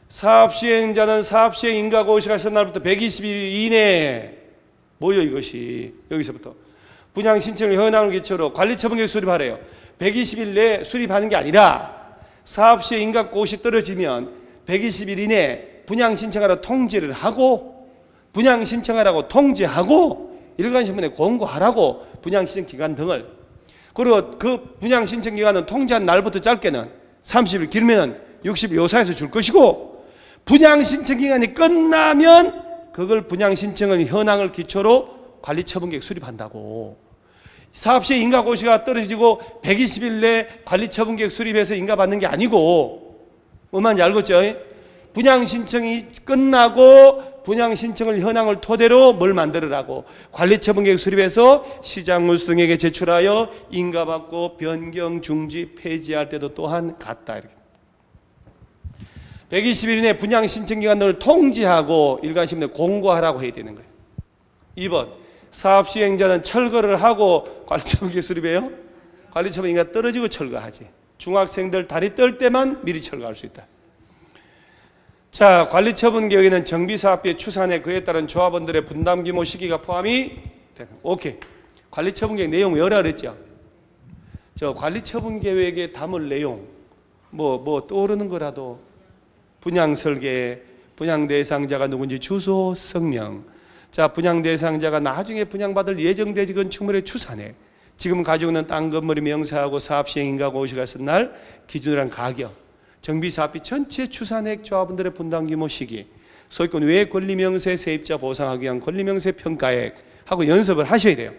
사업 시행자는 사업 시행 인가 고시가 있은 날부터 120일 이내에 뭐요 이것이? 여기서부터 분양 신청을 현황을 기초로 관리 처분 계획 수립하래요. 120일 내에 수립하는 게 아니라 사업 시행 인가 고시 떨어지면 120일 이내에 분양 신청하라고 통지를 하고, 분양 신청하라고 통지하고 일간신문에 공고하라고 분양 신청 기간 등을. 그리고 그 분양 신청 기간은 통지한 날부터 짧게는 30일, 길면은 60일 요 사이에서 줄 것이고, 분양 신청 기간이 끝나면 그걸 분양 신청은 현황을 기초로 관리 처분 계획 수립한다고. 사업 시행 인가 고시가 떨어지고 120일 내 관리 처분 계획 수립해서 인가 받는 게 아니고, 뭔 말인지 알겠죠? 분양 신청이 끝나고 분양 신청을 현황을 토대로 뭘 만들으라고? 관리 처분 계획 수립해서 시장 운수 등에게 제출하여 인가 받고 변경, 중지, 폐지할 때도 또한 같다. 이렇게. 120일 이내 분양 신청 기간을 통지하고 일간신문에 공고하라고 해야 되는 거예요. 2번, 사업 시행자는 철거를 하고 관리처분 계획 수립해요? 관리처분 인가 떨어지고 철거하지. 중학생들 다리 떨 때만 미리 철거할 수 있다. 자, 관리처분 계획에는 정비사업비의 추산에 그에 따른 조합원들의 분담 규모 시기가 포함이 되는. 오케이. 관리처분 계획 내용 외우라 그랬죠? 저 관리처분 계획에 담을 내용 뭐 떠오르는 거라도, 분양 설계, 분양 대상자가 누군지 주소, 성명. 자, 분양 대상자가 나중에 분양받을 예정된 건축물의 추산액, 지금 가지고 있는 땅 건물이 명사하고 사업 시행 인가 고시가 쓴 날 기준으로 한 가격, 정비사업비 전체 추산액, 조합원들의 분담 규모 시기, 소유권 외 권리명세 세입자 보상하기 위한 권리명세 평가액 하고 연습을 하셔야 돼요.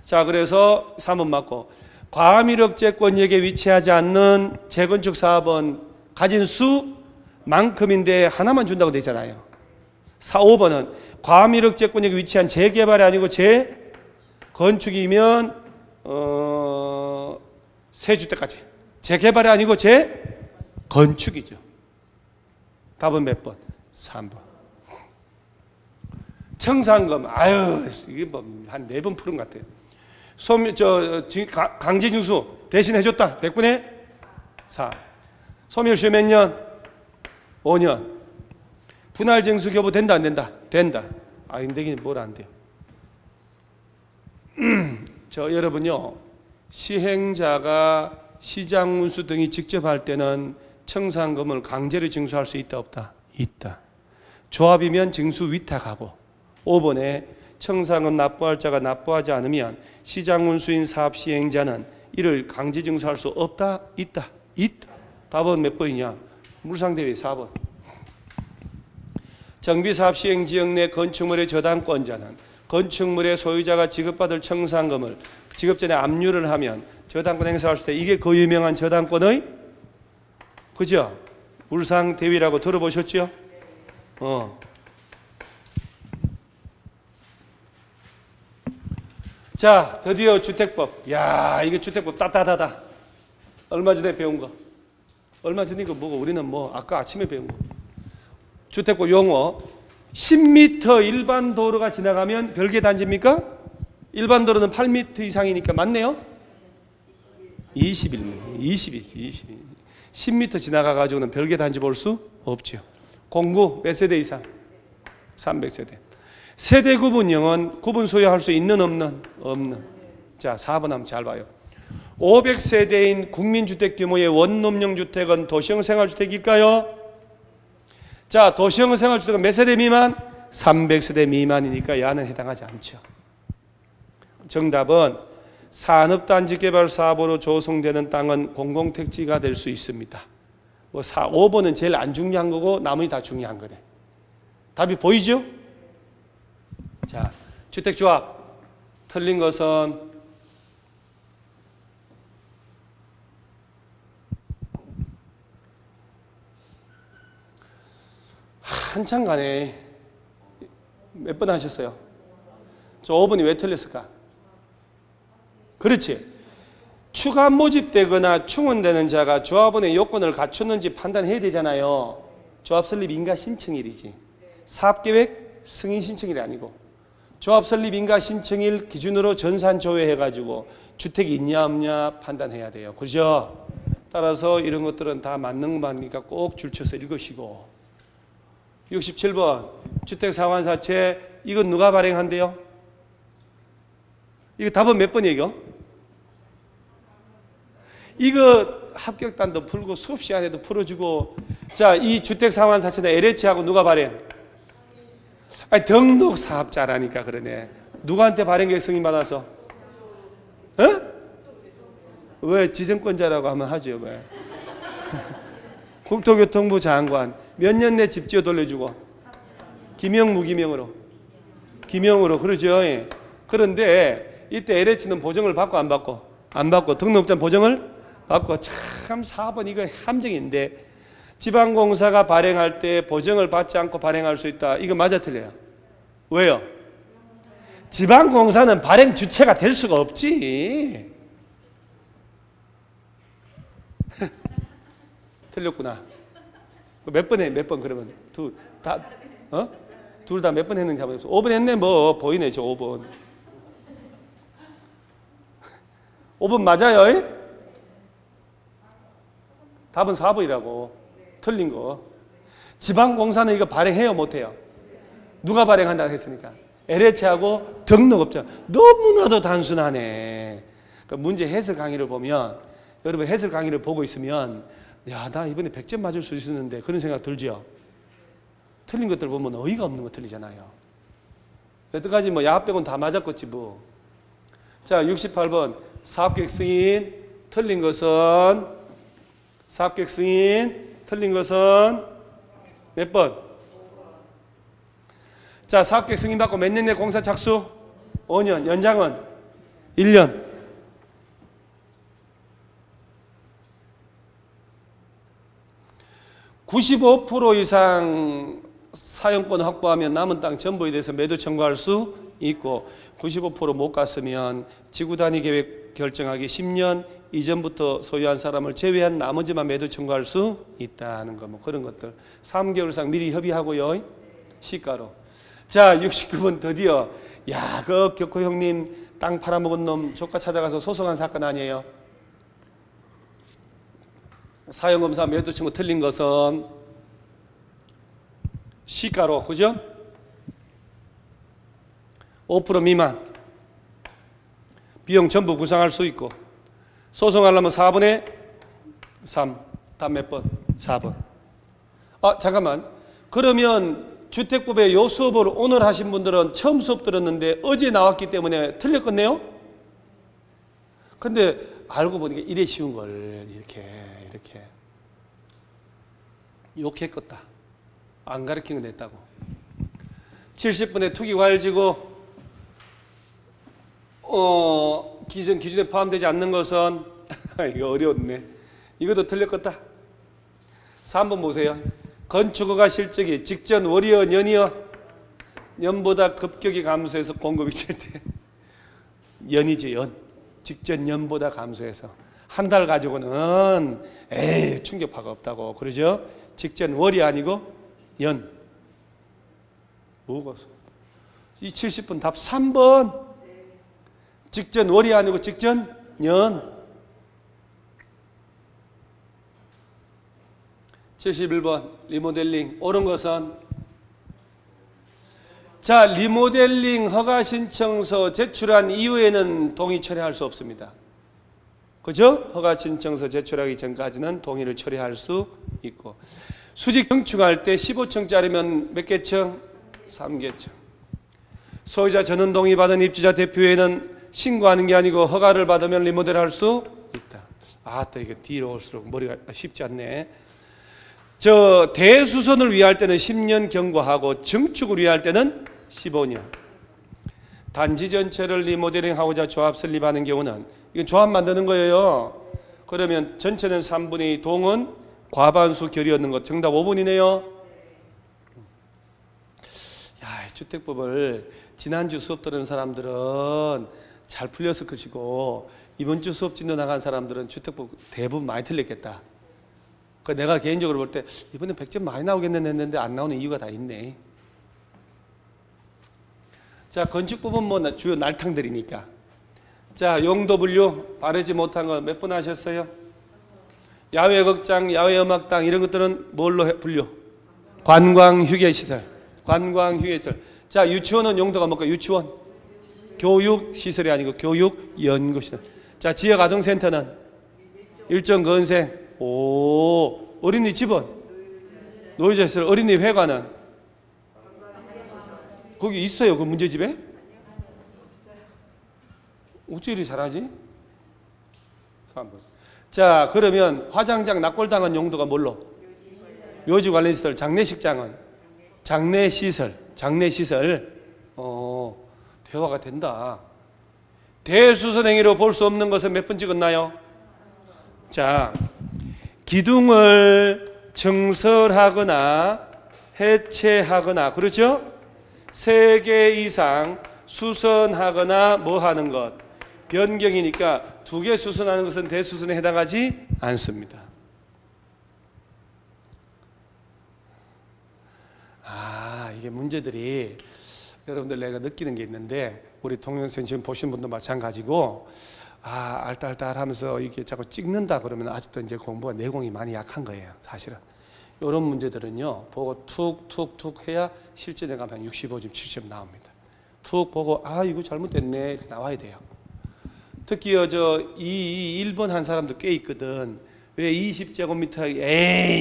자, 그래서 3번 맞고, 과밀업제권역에 위치하지 않는 재건축 사업은 가진 수만큼인데 하나만 준다고 되잖아요. 5번은 과밀억제권역에 위치한 재개발이 아니고 재건축이면 세주택까지. 재개발이 아니고 재건축이죠. 답은 몇 번? 3번. 청산금, 아유, 이게 뭐 한 4번 푸른 것 같아요. 강제징수 대신 해줬다. 100분의 4. 소멸시효 몇 년? 5년. 분할징수 교부 된다, 안 된다? 된다. 안 되긴 뭘 안 돼요. 여러분요, 시행자가 시장문수 등이 직접 할 때는 청산금을 강제로 징수할 수 있다, 없다? 있다. 조합이면 징수 위탁하고 5번에 청산금 납부할 자가 납부하지 않으면 시장문수인 사업시행자는 이를 강제징수할 수 없다, 있다? 있다. 답은 몇 번이냐? 물상대비 4번. 정비사업시행지역 내 건축물의 저당권자는 건축물의 소유자가 지급받을 청산금을 지급 전에 압류를 하면 저당권 행사할 수 있다. 이게 그 유명한 저당권의, 그죠? 물상대위라고 들어보셨죠? 자, 드디어 주택법. 야, 이게 주택법 따따다다. 얼마 전에 배운 거. 얼마 전에 이거 뭐고 우리는 뭐 아까 아침에 배운 거. 주택법 용어. 10m 일반 도로가 지나가면 별개 단지입니까? 일반 도로는 8m 이상이니까 맞네요? 21m. 20. 10m 지나가 가지고는 별개 단지 볼 수 없죠. 공구 몇 세대 이상? 300세대. 세대 구분형은 구분 소유할 수 있는 없는? 없는. 자, 4번 한번 잘 봐요. 500세대인 국민주택 규모의 원룸형 주택은 도시형 생활주택일까요? 자, 도시형 생활주택은 몇 세대 미만? 300세대 미만이니까 야는 해당하지 않죠. 정답은 산업단지 개발 사업으로 조성되는 땅은 공공택지가 될 수 있습니다. 5번은 제일 안 중요한 거고 나머지 다 중요한 거네. 답이 보이죠? 자, 주택조합 틀린 것은 한참 가네. 몇 번 하셨어요? 저 5번이 왜 틀렸을까? 그렇지. 추가 모집되거나 충원되는 자가 조합원의 요건을 갖췄는지 판단해야 되잖아요. 조합 설립 인가 신청일이지. 사업계획 승인 신청일이 아니고 조합 설립 인가 신청일 기준으로 전산 조회해가지고 주택이 있냐 없냐 판단해야 돼요. 그죠? 따라서 이런 것들은 다 맞는 거니까 꼭 줄쳐서 읽으시고. 67번 주택상환사채 이건 누가 발행한대요? 이거 답은 몇 번이에요? 이거 합격단도 풀고 수업 시간에도 풀어주고. 자, 이 주택상환사채는 LH하고 누가 발행? 아니, 등록 사업자라니까 그러네. 누구한테 발행계획 승인받아서? 어? 왜 지정권자라고 하면 하죠? 왜? 국토교통부 장관 몇 년 내 집지어 돌려주고? 기명 무기명으로? 기명으로. 그러죠. 그런데 이때 LH는 보증을 받고 안 받고? 안 받고. 등록자 보증을 받고. 참 4번 이거 함정인데 지방공사가 발행할 때 보증을 받지 않고 발행할 수 있다. 이거 맞아 틀려요? 왜요? 지방공사는 발행 주체가 될 수가 없지. 틀렸구나. 몇 번 해? 몇 번 그러면? 둘 다 몇 번 했는지 한번 해보세요. 5번 했네. 뭐 보이네 저 5번. 5번 맞아요? 답은 4번이라고. 틀린 거. 지방공사는 이거 발행해요 못해요? 누가 발행한다고 했으니까? LH하고 등록업자. 너무나도 단순하네. 그러니까 문제 해설 강의를 보면 여러분 해설 강의를 보고 있으면 야, 나 이번에 100점 맞을 수 있었는데 그런 생각 들죠? 틀린 것들 보면 어이가 없는 거 틀리잖아요. 여태까지 뭐 야합 빼고는 다 맞았겠지 뭐. 자, 68번 사업계획 승인 틀린 것은 사업계획 승인 틀린 것은 몇 번? 자, 사업계획 승인 받고 몇 년 내 공사 착수? 5년. 연장은 1년. 95% 이상 사용권 확보하면 남은 땅 전부에 대해서 매도 청구할 수 있고 95% 못 갔으면 지구 단위 계획 결정하기 10년 이전부터 소유한 사람을 제외한 나머지만 매도 청구할 수 있다는 거 뭐 그런 것들 3개월 이상 미리 협의하고요. 시가로. 자 69번 드디어 야 그 격호 형님 땅 팔아먹은 놈 조카 찾아가서 소송한 사건 아니에요. 사용검사 매도 청구 틀린 것은 시가로 그죠? 5% 미만 비용 전부 구상할 수 있고 소송하려면 4분의 3 다음 몇 번? 4번. 아 잠깐만 그러면 주택법의 요 수업을 오늘 하신 분들은 처음 수업 들었는데 어제 나왔기 때문에 틀렸겠네요? 근데 알고 보니까 이래 쉬운 걸 이렇게 욕했겠다. 안 가르치는 거 냈다고. 70분의 투기과열지구 기준에 포함되지 않는 것은 이거 어려웠네. 이것도 틀렸겠다. 3번 보세요. 건축허가 실적이 직전 월이여 년이여 년보다 급격히 감소해서 공급이 절대 연이지 연. 직전 년보다 감소해서 한 달 가지고는 충격파가 없다고 그러죠. 직전 월이 아니고 연. 뭐가 이 70분 답 3번. 직전 월이 아니고 직전 년. 71번 리모델링 옳은 것은 자 리모델링 허가 신청서 제출한 이후에는 동의 처리할 수 없습니다. 그죠? 허가 신청서 제출하기 전까지는 동의를 처리할 수 있고 수직 경축할 때 15층짜리면 몇 개층? 3개층. 소유자 전원 동의 받은 입주자 대표회는 신고하는 게 아니고 허가를 받으면 리모델할 수 있다. 또 이게 뒤로 올수록 머리가 쉽지 않네. 저 대수선을 위할 때는 10년 경과하고 증축을 위할 때는 15년. 단지 전체를 리모델링하고자 조합 설립하는 경우는 이건 조합 만드는 거예요. 그러면 전체는 3분의 2 동은 과반수 결의 얻는 것. 정답 5번이네요. 주택법을 지난주 수업 들은 사람들은 잘 풀렸을 것이고 이번 주 수업 진도 나간 사람들은 주택법 대부분 많이 틀렸겠다. 내가 개인적으로 볼 때 이번에 100점 많이 나오겠네 했는데 안 나오는 이유가 다 있네. 자 건축법은 뭐 주요 날탕들이니까. 자 용도 분류 바르지 못한 거 몇 번 하셨어요? 야외 극장, 야외 음악당 이런 것들은 뭘로 분류? 관광 휴게시설. 관광 휴게시설. 자 유치원은 용도가 뭘까? 유치원. 교육 시설이 아니고 교육 연구시설. 자 지역 아동센터는 일정 건생. 어린이집은 노예자시설. 어린이 회관은 거기 있어요. 그 문제집에? 어찌 이리 잘하지? 3번. 자 그러면 화장장 납골당한 용도가 뭘로? 묘지 관련 시설. 장례식장은 장례시설. 장례시설. 대화가 된다. 대수선행위로 볼 수 없는 것은 몇 번 찍었나요? 자 기둥을 증설하거나 해체하거나 그렇죠? 3개 이상 수선하거나 뭐 하는 것 변경이니까 2개 수선하는 것은 대수선에 해당하지 않습니다. 이게 문제들이 여러분들 내가 느끼는 게 있는데 우리 동영상 지금 보신 분도 마찬가지고 알딸딸하면서 이게 자꾸 찍는다 그러면 아직도 이제 공부가 내공이 많이 약한 거예요. 사실은 이런 문제들은요 보고 툭툭툭 해야 실전에 가면 65점 70점 나옵니다. 툭 보고 이거 잘못됐네 이렇게 나와야 돼요. 특히 저 1번 한 사람도 꽤 있거든. 왜 20제곱미터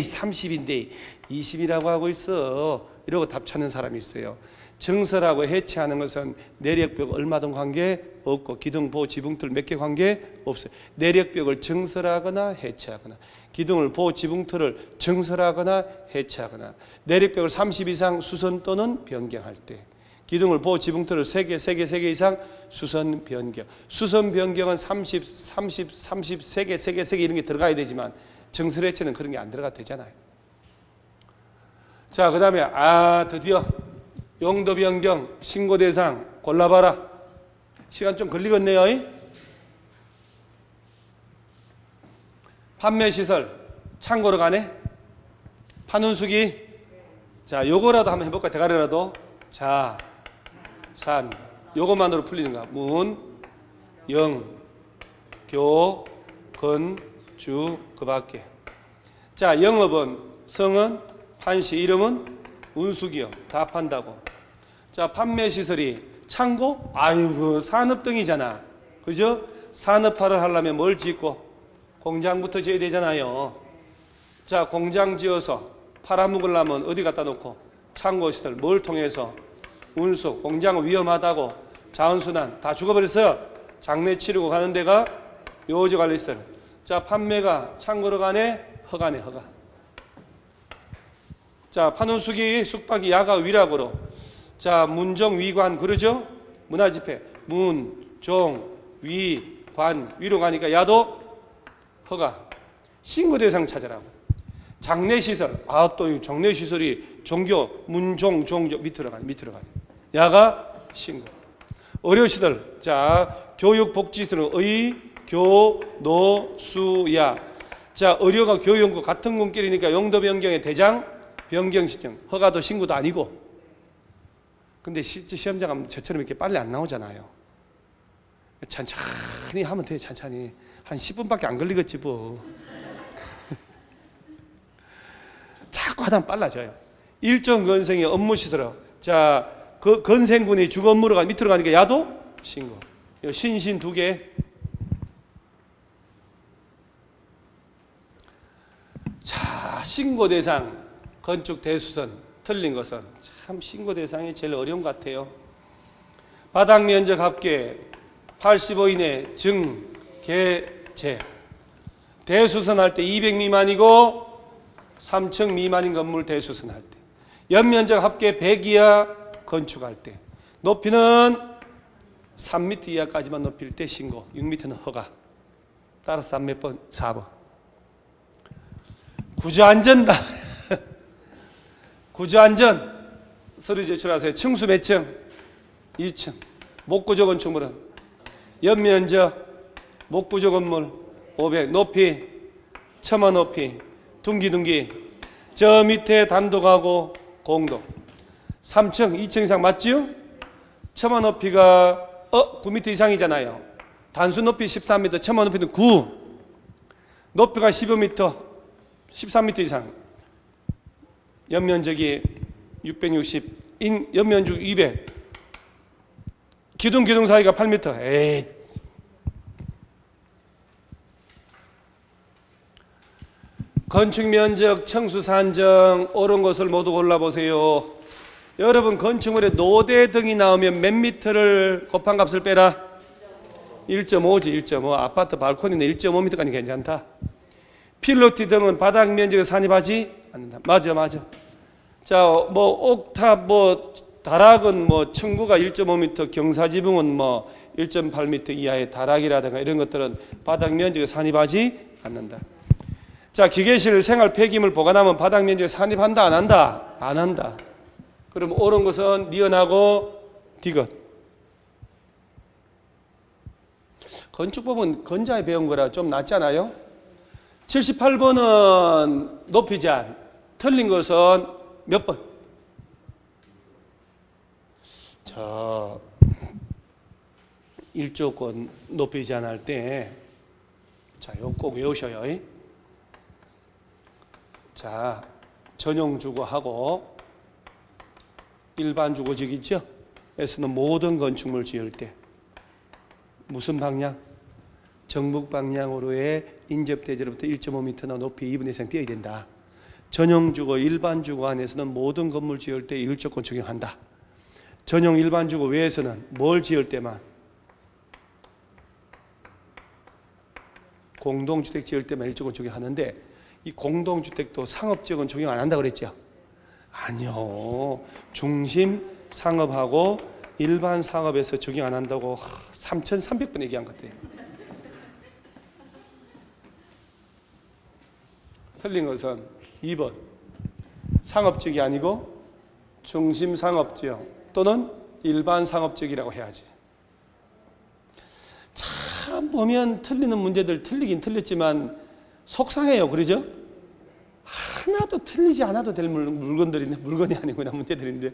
30인데 20이라고 하고 있어 이러고 답 찾는 사람이 있어요. 증설하고 해체하는 것은 내력벽 얼마든 관계 없고 기둥 보호 지붕틀 몇 개 관계 없어요. 내력벽을 증설하거나 해체하거나 기둥을 보호 지붕틀을 증설하거나 해체하거나 내력벽을 30 이상 수선 또는 변경할 때 기둥을 보호 지붕틀을 3개 이상 수선 변경. 수선 변경은 30, 3개 이런 게 들어가야 되지만 증설 해체는 그런 게 안 들어가도 되잖아요. 자, 그 다음에 드디어 용도 변경 신고 대상 골라봐라. 시간 좀 걸리겠네요. 판매시설 창고로 가네. 판운수기. 자, 요거라도 한번 해볼까? 대가리라도. 자, 산 요것만으로 풀리는 거야. 문, 영, 교, 건, 주, 그 밖에. 자, 영업은, 성은, 판시, 이름은 운수기업. 다 판다고. 자, 판매시설이 창고? 아이고, 산업등이잖아. 그죠? 산업화를 하려면 뭘 짓고? 공장부터 지어야 되잖아요. 자, 공장 지어서 팔아먹으려면 어디 갖다 놓고? 창고시설. 뭘 통해서? 운수. 공장은 위험하다고 자원순환 다 죽어버렸어요. 장례 치르고 가는 데가 요지관리시설. 자, 판매가 창고로 가네. 허가네. 허가. 자, 판운수기 숙박이 야가 위락으로. 자, 문정 위관 그러죠? 문화집회 문, 종, 위, 관 위로 가니까 야도 허가. 신고대상 찾으라고. 장례시설. 또 장례시설이 종교 문종 종교 밑으로 가네. 야가 신고. 의료시설. 자, 교육복지시설은 의, 교, 노, 수, 야. 자, 의료가 교육과 같은 군길이니까 용도 변경의 대장 변경 시점. 허가도 신고도 아니고. 근데 실제 시험장 가면 저처럼 이렇게 빨리 안 나오잖아요. 천천히 하면 돼. 천천히. 한 10분밖에 안 걸리겠지 뭐. 자꾸 하다 빨라져요. 일정 건생의 업무시설로. 자, 그 건생군이 주거 업무로 밑으로 가니까 야도 신고. 신신 2개. 자, 신고 대상 건축 대수선 틀린 것은 참 신고 대상이 제일 어려운 것 같아요. 바닥 면적 합계 85 이내 증, 개, 재. 대수선 할 때 200 미만이고 3층 미만인 건물 대수선 할 때. 연면적 합계 100 이하 건축할 때. 높이는 3m 이하까지만 높일 때 신고. 6m는 허가. 따라서 3몇 번? 4번. 구조안전다. 구조안전. 서류 제출하세요. 층수 몇 층? 2층. 목구조 건축물은 연면적 목구조 건물 500. 높이 처마 높이 둥기둥기. 저 밑에 단독하고 공동 3층 2층 이상 맞지요? 처마 높이가 9m 이상이잖아요. 단수 높이 13m, 처마 높이는 9. 높이가 15m, 13m 이상. 연면적이 660, 연면적 200. 기둥 사이가 8m. 에이. 건축 면적, 청수 산정 옳은 것을 모두 골라보세요. 여러분 건축물에 노대 등이 나오면 몇 미터를 곱한 값을 빼라? 1.5지. 1.5. 아파트 발코니는 1.5m까지 괜찮다. 필로티 등은 바닥 면적에 산입하지 않는다. 맞아. 자, 뭐 옥탑 다락은 층고가 1.5m, 경사지붕은 1.8m 이하의 다락이라든가 이런 것들은 바닥 면적에 산입하지 않는다. 자, 기계실 생활 폐기물 보관하면 바닥 면적에 산입한다 안 한다? 안 한다. 그럼 옳은 것은 니은하고 디귿. 건축법은 건자에 배운 거라 좀 낫잖아요. 78번은 높이 제한. 틀린 것은 몇 번? 자, 1조권 높이 제한할 때, 자, 이거 꼭 외우셔요. 자, 전용 주거하고 일반 주거지역 있죠? 에서는 모든 건축물 지을 때 무슨 방향? 정북 방향으로의 인접대지로부터 1.5m나 높이 2분의 1 이상 띄어야 된다. 전용 주거, 일반 주거 안에서는 모든 건물 지을 때 1조권 적용한다. 전용 일반 주거 외에서는 뭘 지을 때만? 공동주택 지을 때만 1조권 적용하는데 이 공동주택도 상업지역은 적용 안 한다고 그랬죠? 아니요. 중심 상업하고 일반 상업에서 적용 안 한다고 3,300번 얘기한 것 같아요. 틀린 것은 2번. 상업적이 아니고 중심 상업적 또는 일반 상업적이라고 해야지. 참 보면 틀리는 문제들 틀리긴 틀렸지만 속상해요. 그러죠? 하나도 틀리지 않아도 될 물건이 아니구나, 문제들인데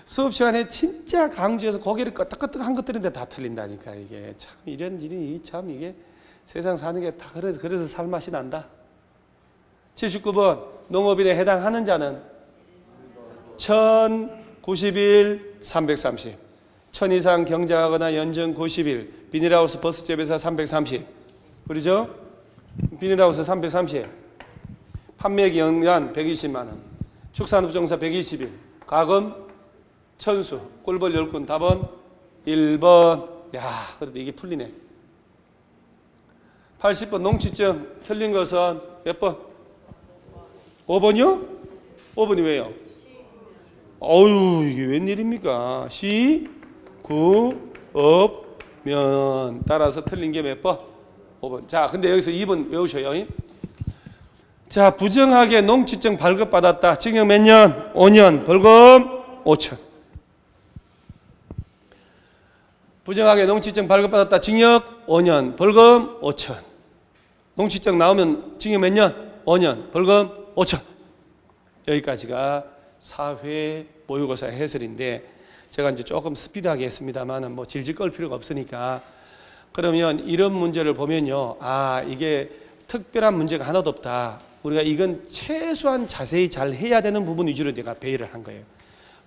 수업 시간에 진짜 강조해서 고개를 끄덕끄덕한 것들인데 다 틀린다니까. 이게 참 이런 일이 참 이게 세상 사는 게 다 그래서 살맛이 난다. 79번 농업인에 해당하는 자는 1091, 330. 1000 이상 경작하거나 연전 91. 비닐하우스 버스제배사 330. 그러죠? 비닐하우스 330. 판매액 연간 120만 원. 축산업종사 120일. 가금 천수. 꿀벌 10군. 답은 1번. 야, 그래도 이게 풀리네. 80번 농취증 틀린 것은 몇 번? 5번이요? 5번이 왜요? 어유, 이게 웬일입니까? 시, 구, 업, 면. 따라서 틀린 게 몇 번? 5번. 자, 근데 여기서 2번 외우셔요. 자, 부정하게 농취증 발급받았다. 징역 몇 년? 5년. 벌금 5천. 부정하게 농취증 발급받았다. 징역 5년. 벌금 5천. 농취증 나오면 징역 몇 년? 5년. 벌금 5천. 여기까지가 사회 모의고사 해설인데 제가 이제 조금 스피드하게 했습니다만 뭐 질질 끌 필요가 없으니까. 그러면 이런 문제를 보면요, 아, 이게 특별한 문제가 하나도 없다. 우리가 이건 최소한 자세히 잘 해야 되는 부분 위주로 내가 배열을 한 거예요.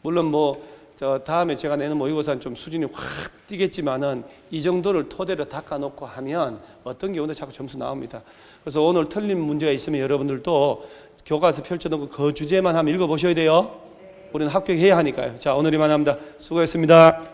물론 뭐 저 다음에 제가 내는 모의고사는 좀 수준이 확 뛰겠지만은 이 정도를 토대로 닦아놓고 하면 어떤 경우도 자꾸 점수 나옵니다. 그래서 오늘 틀린 문제가 있으면 여러분들도 교과서 펼쳐놓고 그 주제만 한번 읽어보셔야 돼요. 우리는 합격해야 하니까요. 자, 오늘 이만 합니다. 수고했습니다.